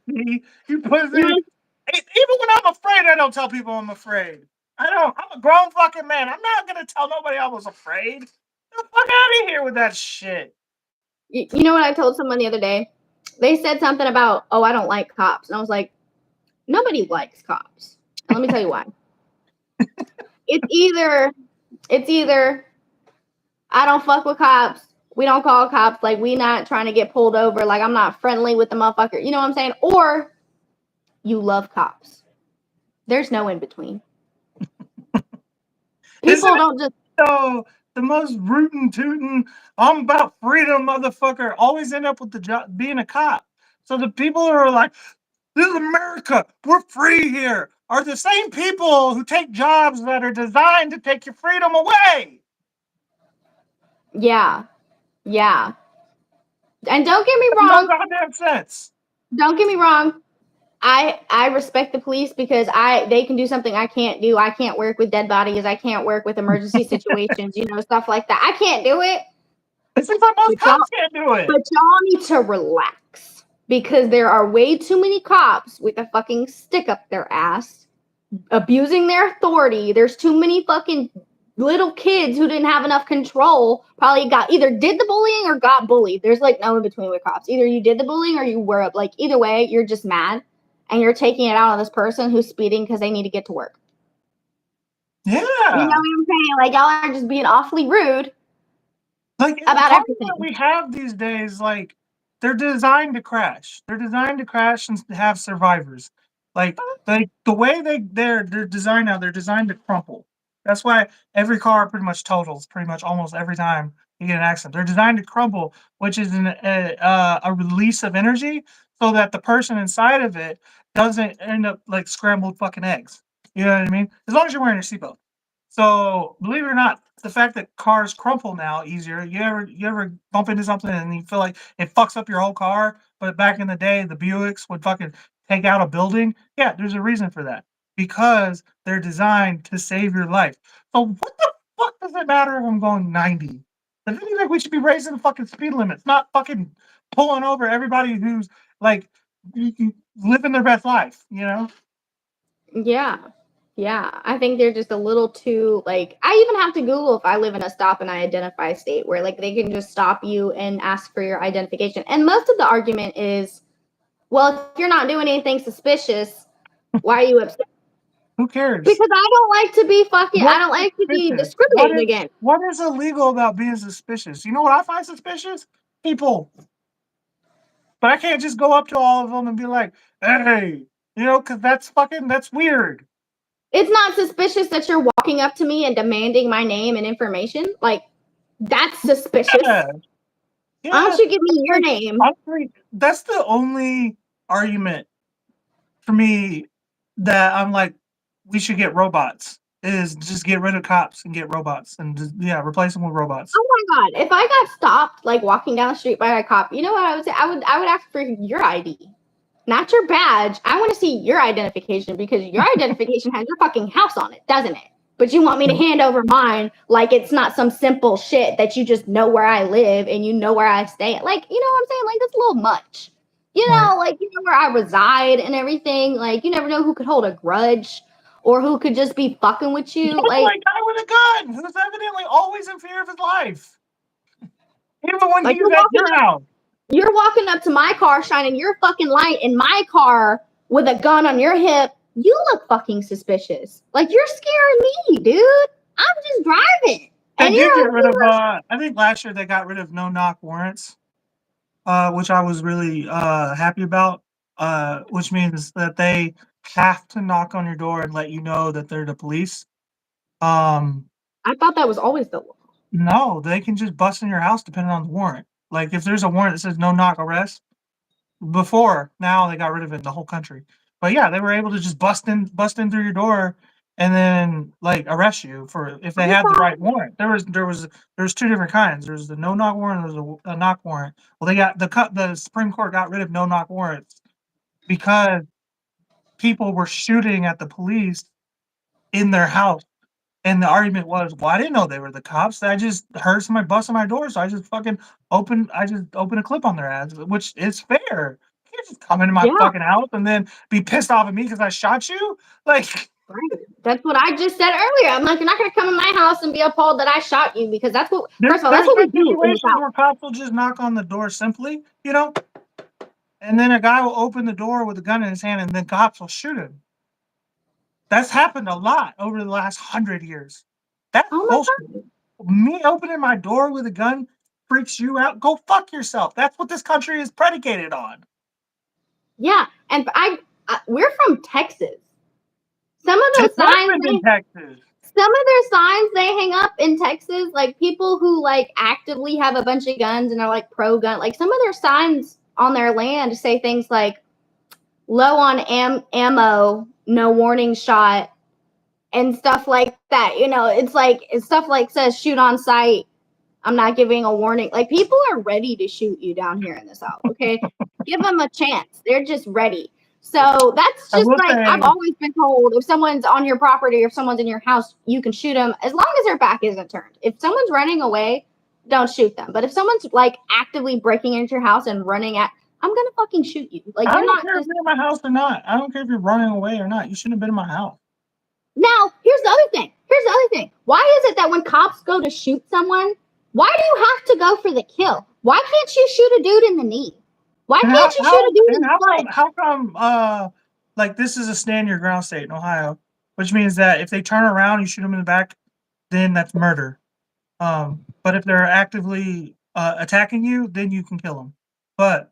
afraid. You pussy. Even when I'm afraid, I don't tell people I'm afraid. I don't. I'm a grown fucking man. I'm not gonna tell nobody I was afraid. Get the fuck out of here with that shit. You know what I told someone the other day? They said something about, oh, I don't like cops. And I was like, nobody likes cops. And let me tell you why. It's either I don't fuck with cops. We don't call cops. Like, we not trying to get pulled over. Like, I'm not friendly with the motherfucker. You know what I'm saying? Or you love cops. There's no in between. People don't just. So the most rootin' tootin', I'm about freedom motherfucker always end up with the job being a cop. So the people who are like, this is America, we're free here, are the same people who take jobs that are designed to take your freedom away. Yeah. And don't get me wrong. No goddamn sense. Don't get me wrong. I respect the police because they can do something I can't do. I can't work with dead bodies. I can't work with emergency situations, stuff like that. I can't do it. It seems like most cops can't do it. But y'all need to relax because there are way too many cops with a fucking stick up their ass, abusing their authority. There's too many fucking little kids who didn't have enough control, probably either did the bullying or got bullied. There's like no in between with cops. Either you did the bullying or you were up. Like either way, you're just mad. And you're taking it out on this person who's speeding because they need to get to work. Yeah. You know what I'm saying? Like, y'all are just being awfully rude about everything. That we have these days, like, they're designed to crash. They're designed to crash and have survivors. Like the way they're designed now, they're designed to crumple. That's why every car pretty much totals pretty much almost every time you get an accident. They're designed to crumple, which is a release of energy so that the person inside of it doesn't end up like scrambled fucking eggs. You know what I mean? As long as you're wearing your seatbelt. So believe it or not, the fact that cars crumple now easier. You ever bump into something and you feel like it fucks up your whole car? But back in the day, the Buicks would fucking take out a building. Yeah, there's a reason for that. Because they're designed to save your life. So what the fuck does it matter if I'm going 90? I think like we should be raising the fucking speed limits, not fucking pulling over everybody who's like living their best life, Yeah, I think they're just a little too, like, I even have to Google if I live in a stop and I identify state where, like, they can just stop you and ask for your identification. And most of the argument is, well, if you're not doing anything suspicious, why are you upset? Who cares? Because I don't like to be I don't like to be discriminated against. What is illegal about being suspicious? You know what I find suspicious? People. But I can't just go up to all of them and be like, hey, because that's weird. It's not suspicious that you're walking up to me and demanding my name and information. Like, That's suspicious. Yeah. Why don't you give me your name? Honestly, that's the only argument for me that I'm like, we should get robots. Is just get rid of cops and get robots and just, replace them with robots. Oh my god! If I got stopped like walking down the street by a cop, you know what I would say? I would ask for your ID, not your badge. I want to see your identification because your identification has your fucking house on it, doesn't it? But you want me to hand over mine like it's not some simple shit that you just know where I live and you know where I stay. Like, you know what I'm saying? Like, that's a little much. You know, like, you know where I reside and everything. Like, you never know who could hold a grudge or who could just be fucking with you. Like a guy with a gun who's evidently always in fear of his life. Even when like he's at your house. You're walking up to my car, shining your fucking light in my car with a gun on your hip. You look fucking suspicious. Like, you're scaring me, dude. I'm just driving. They And did get rid of, I think last year they got rid of no-knock warrants, which I was really happy about, which means that they have to knock on your door and let you know that they're the police. I thought that was always the law. No, they can just bust in your house depending on the warrant. Like, if there's a warrant that says no-knock arrest, before, now they got rid of it in the whole country. But yeah, they were able to just bust in through your door and then like arrest you for if they had the right warrant. There was two different kinds. There's the no knock warrant, there's a knock warrant. Well, they got the Supreme Court got rid of no knock warrants because people were shooting at the police in their house. And the argument was, well, I didn't know they were the cops. I just heard somebody busting my door, so I just opened a clip on their ass, which is fair. You can't just come into my fucking house and then be pissed off at me because I shot you. Like, right. That's what I just said earlier. I'm like, you're not gonna come in my house and be appalled that I shot you because that's what. First of all, that's what we do. Situations where cops will just knock on the door simply, and then a guy will open the door with a gun in his hand, and then cops will shoot him. That's happened a lot over the last 100 years. That's bullshit. Me opening my door with a gun freaks you out. Go fuck yourself. That's what this country is predicated on. Yeah, and we're from Texas. Some of those signs in Texas. Some of their signs they hang up in Texas, like people who like actively have a bunch of guns and are like pro gun. Like some of their signs on their land say things like "low on ammo, no warning shot," and stuff like that. You know, it's stuff like says "shoot on sight." I'm not giving a warning. Like, people are ready to shoot you down here in the South, okay? Give them a chance. They're just ready. So that's just like, I've always been told, if someone's on your property or if someone's in your house, you can shoot them as long as their back isn't turned. If someone's running away, don't shoot them. But if someone's like actively breaking into your house and running I'm going to fucking shoot you. Like, I don't care if you're in my house or not. I don't care if you're running away or not. You shouldn't have been in my house. Now, here's the other thing. Why is it that when cops go to shoot someone, why do you have to go for the kill? Why can't you shoot a dude in the knee? Why can't you shoot a dude in the foot? How come, like, this is a stand your ground state in Ohio, which means that if they turn around, you shoot them in the back, then that's murder. But if they're actively attacking you, then you can kill them. But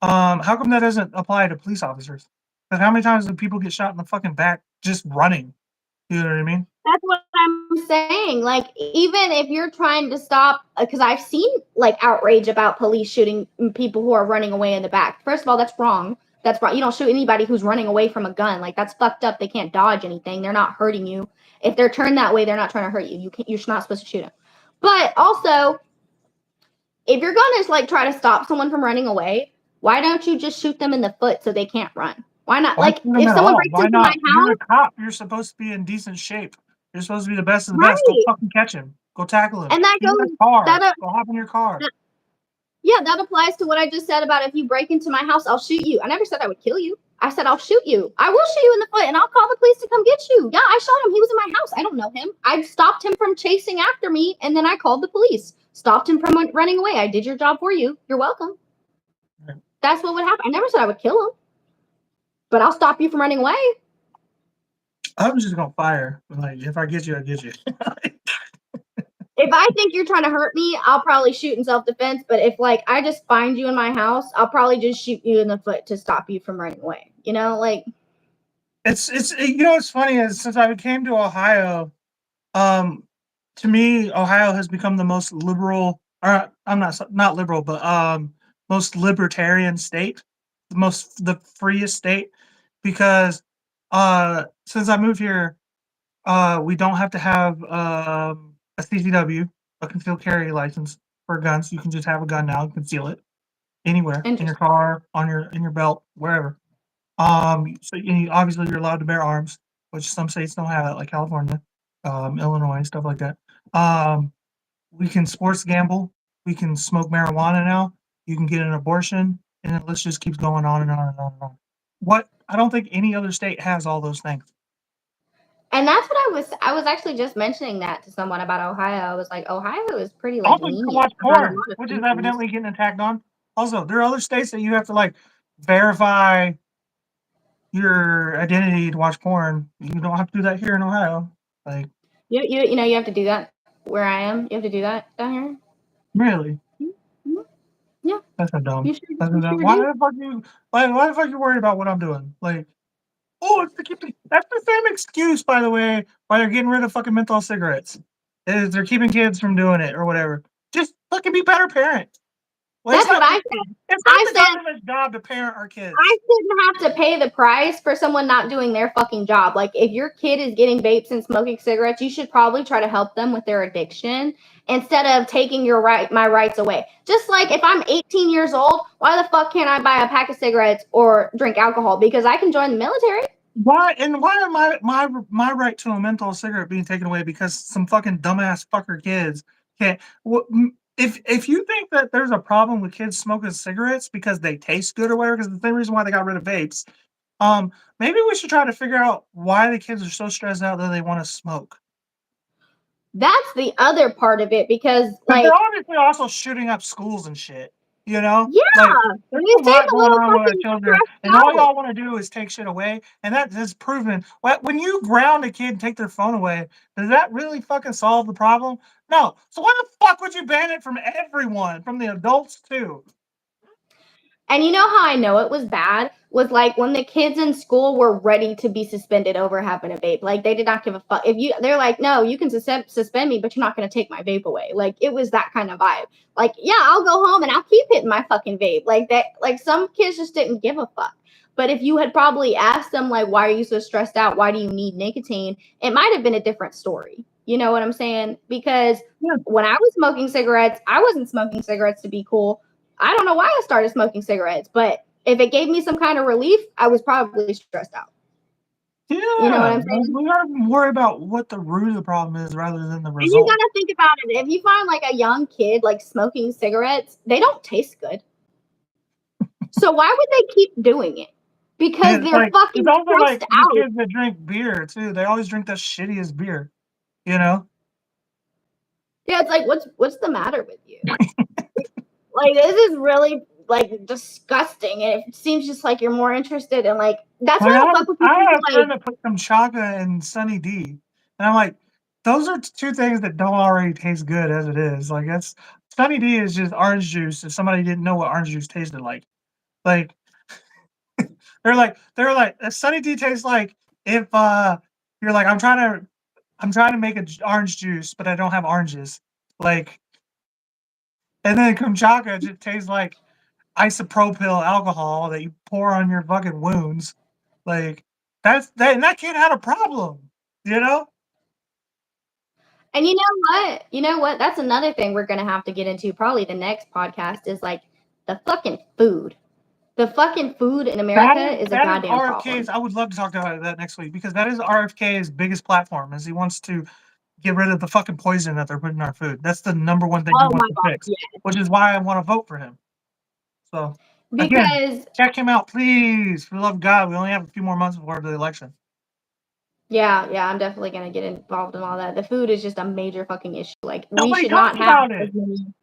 how come that doesn't apply to police officers? Because how many times do people get shot in the fucking back just running? You know what I mean? That's what I'm saying. Like, even if you're trying to stop, because I've seen like outrage about police shooting people who are running away in the back. First of all, that's wrong. That's wrong. You don't shoot anybody who's running away from a gun. Like, that's fucked up. They can't dodge anything. They're not hurting you. If they're turned that way, they're not trying to hurt you. You're not supposed to shoot them. But also, if you're gonna like try to stop someone from running away, why don't you just shoot them in the foot so they can't run? Why not? Like, if someone breaks into my house, you're a cop. You're supposed to be in decent shape. You're supposed to be the best of the best. Go fucking catch him. Go tackle him. And that goes. Go hop in your car. Yeah, that applies to what I just said about if you break into my house, I'll shoot you. I never said I would kill you. I said I'll shoot you. I will shoot you in the foot, and I'll call the police to come get you. Yeah, I shot him. He was in my house. I don't know him. I stopped him from chasing after me, and then I called the police. Stopped him from running away. I did your job for you. You're welcome. Right. That's what would happen. I never said I would kill him. But I'll stop you from running away. I'm just gonna fire. Like, if I get you, I get you. If I think you're trying to hurt me, I'll probably shoot in self-defense. But if like I just find you in my house, I'll probably just shoot you in the foot to stop you from running away. You know, like it's you know what's funny is since I came to Ohio, to me, Ohio has become the most liberal, or I'm not liberal, but most libertarian state, the freest state, because since I moved here, we don't have to have a CCW, a concealed carry license for guns. You can just have a gun now and conceal it anywhere in your Interesting. car, on your belt, wherever. So obviously you're allowed to bear arms, which some states don't have it, like California, Illinois, stuff like that. We can sports gamble. We can smoke marijuana now. You can get an abortion, and the list just keeps going on and on and on and on. What I don't think any other state has all those things. And that's what I was actually just mentioning that to someone about Ohio. I was like, Ohio is pretty like Also, you can lenient watch about a porn, lot of which is things. evidently getting attacked on. Also, there are other states that you have to like verify your identity to watch porn. You don't have to do that here in Ohio. Like, You know you have to do that where I am. You have to do that down here. really? Mhm. Yeah, That's so dumb. you sure That's so you dumb. sure do. Why the fuck you worried about what I'm doing? Like, oh, it's to keep that's the same excuse, by the way, why they're getting rid of fucking menthol cigarettes. Is they're keeping kids from doing it or whatever. Just fucking be better parent. Well, That's what I said. it's I not the said government's job to parent our kids. I shouldn't have to pay the price for someone not doing their fucking job. Like, if your kid is getting vapes and smoking cigarettes, you should probably try to help them with their addiction instead of taking my rights away. Just like if I'm 18 years old, why the fuck can't I buy a pack of cigarettes or drink alcohol? Because I can join the military. Why are my right to a menthol cigarette being taken away because some fucking dumbass fucker kids can't? If you think that there's a problem with kids smoking cigarettes because they taste good or whatever, because the same reason why they got rid of vapes, maybe we should try to figure out why the kids are so stressed out that they want to smoke. That's the other part of it because, like, they're obviously also shooting up schools and shit. You know, yeah, like there's you a seem lot a going little on with our fucking children, stressed and all out. y'all want to do is take shit away. And that is proven. When you ground a kid and take their phone away, does that really fucking solve the problem? No. So why the fuck would you ban it from everyone, from the adults too? And you know how I know it was bad? Was like when the kids in school were ready to be suspended over having a vape. Like they did not give a fuck. They're like, no, you can suspend me, but you're not going to take my vape away. Like it was that kind of vibe. Like, yeah, I'll go home and I'll keep hitting my fucking vape. Like that, like some kids just didn't give a fuck. But if you had probably asked them, like, why are you so stressed out? Why do you need nicotine? It might have been a different story. You know what I'm saying? Because when I was smoking cigarettes, I wasn't smoking cigarettes to be cool. I don't know why I started smoking cigarettes, but if it gave me some kind of relief, I was probably stressed out. Yeah, you know what I'm saying? We gotta worry about what the root of the problem is rather than the And you result. gotta think about it. If you find like a young kid like smoking cigarettes, they don't taste good. So why would they keep doing it? Because they're fucking it's also like stressed the out. kids that drink beer too. They always drink the shittiest beer, you know? Yeah, it's like what's the matter with you? Like this is really like disgusting, and it seems just like you're more interested in like that's Like why I fuck with people I had a like friend that put some chaga in Sunny D, and I'm like, those are two things that don't already taste good as it is. Like that's Sunny D is just orange juice. If somebody didn't know what orange juice tasted like they're like Sunny D tastes like if you're like I'm trying to make orange juice, but I don't have oranges. Like, and then Kumchaka just tastes like isopropyl alcohol that you pour on your fucking wounds. Like, that kid had a problem, you know? And you know what? You know what? That's another thing we're gonna have to get into probably the next podcast is like the fucking food. The fucking food in America is a goddamn problem. RFK's. I would love to talk about that next week because that is RFK's biggest platform. Is he wants to get rid of the fucking poison that they're putting in our food. That's the number one thing he Oh wants my to god, fix, yeah. which is why I want to vote for him. So again, Because check him out, please. For the love of God, we only have a few more months before the election. yeah, I'm definitely gonna get involved in all that. The food is just a major fucking issue. Like we Nobody should not talks have about as it. many. And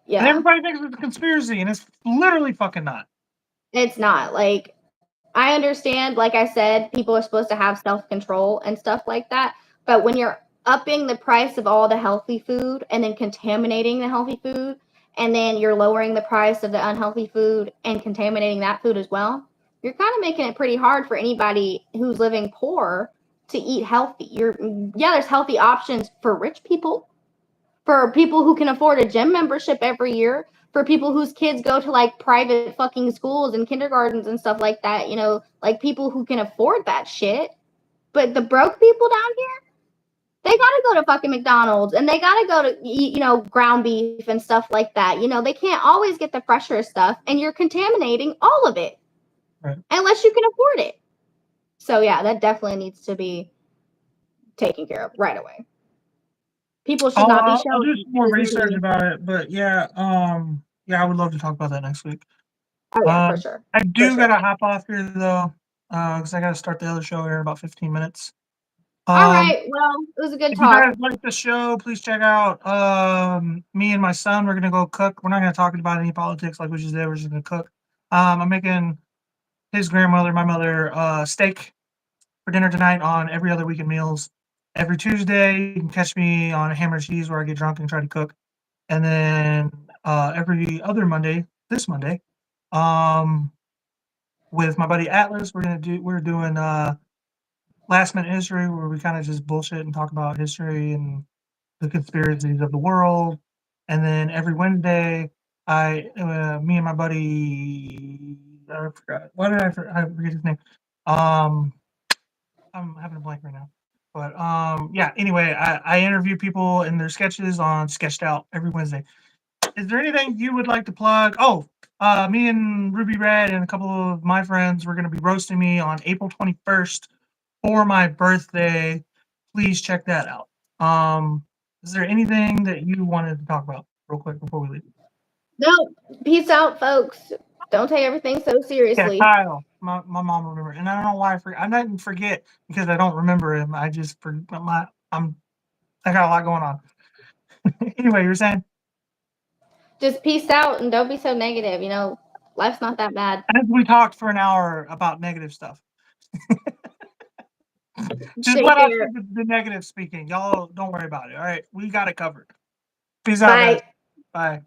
Yeah, everybody thinks it's a conspiracy, and it's literally fucking not. it's not. Like I understand, like I said, people are supposed to have self-control and stuff like that. But when you're upping the price of all the healthy food and then contaminating the healthy food, and then you're lowering the price of the unhealthy food and contaminating that food as well, you're kind of making it pretty hard for anybody who's living poor to eat healthy. There's healthy options for rich people, for people who can afford a gym membership every year, for people whose kids go to like private fucking schools and kindergartens and stuff like that, like people who can afford that shit. But the broke people down here, they gotta go to fucking McDonald's and they gotta go to eat, ground beef and stuff like that. They can't always get the fresher stuff, and you're contaminating all of it. Right. Unless you can afford it. So yeah, that definitely needs to be taken care of right away. People should not be I'll shown. do some more research about it, but yeah, I would love to talk about that next week. Oh yeah, for sure. I do gotta hop off here though, because I gotta start the other show here in about 15 minutes. All right, well, it was a good If talk. you guys like the show, please check out me and my son. We're gonna go cook. We're not gonna talk about any politics like we just did. We're just gonna cook. I'm making his grandmother, my mother, steak for dinner tonight on Every Other Weekend Meals. Every Tuesday, you can catch me on Hammer Cheese where I get drunk and try to cook. And then every other Monday, this Monday, with my buddy Atlas, we're doing Last Minute History, where we kind of just bullshit and talk about history and the conspiracies of the world. And then every Wednesday, me and my buddy, I forgot. Why did I forget his name? I'm having a blank right now. But anyway, I interview people in their sketches on Sketched Out every Wednesday. Is there anything you would like to plug? Oh, me and Ruby Red and a couple of my friends, we're going to be roasting me on April 21st for my birthday. Please check that out. Is there anything that you wanted to talk about real quick before we leave? No, peace out, folks. Don't take everything so seriously. Yeah, Kyle, my mom remembered, and I don't know why I didn't forget because I don't remember him. I just I got a lot going on. Anyway, you were saying? Just peace out and don't be so negative. Life's not that bad. And we talked for an hour about negative stuff. Just let us do the negative speaking. Y'all don't worry about it. All right, we got it covered. Peace out, guys. Bye.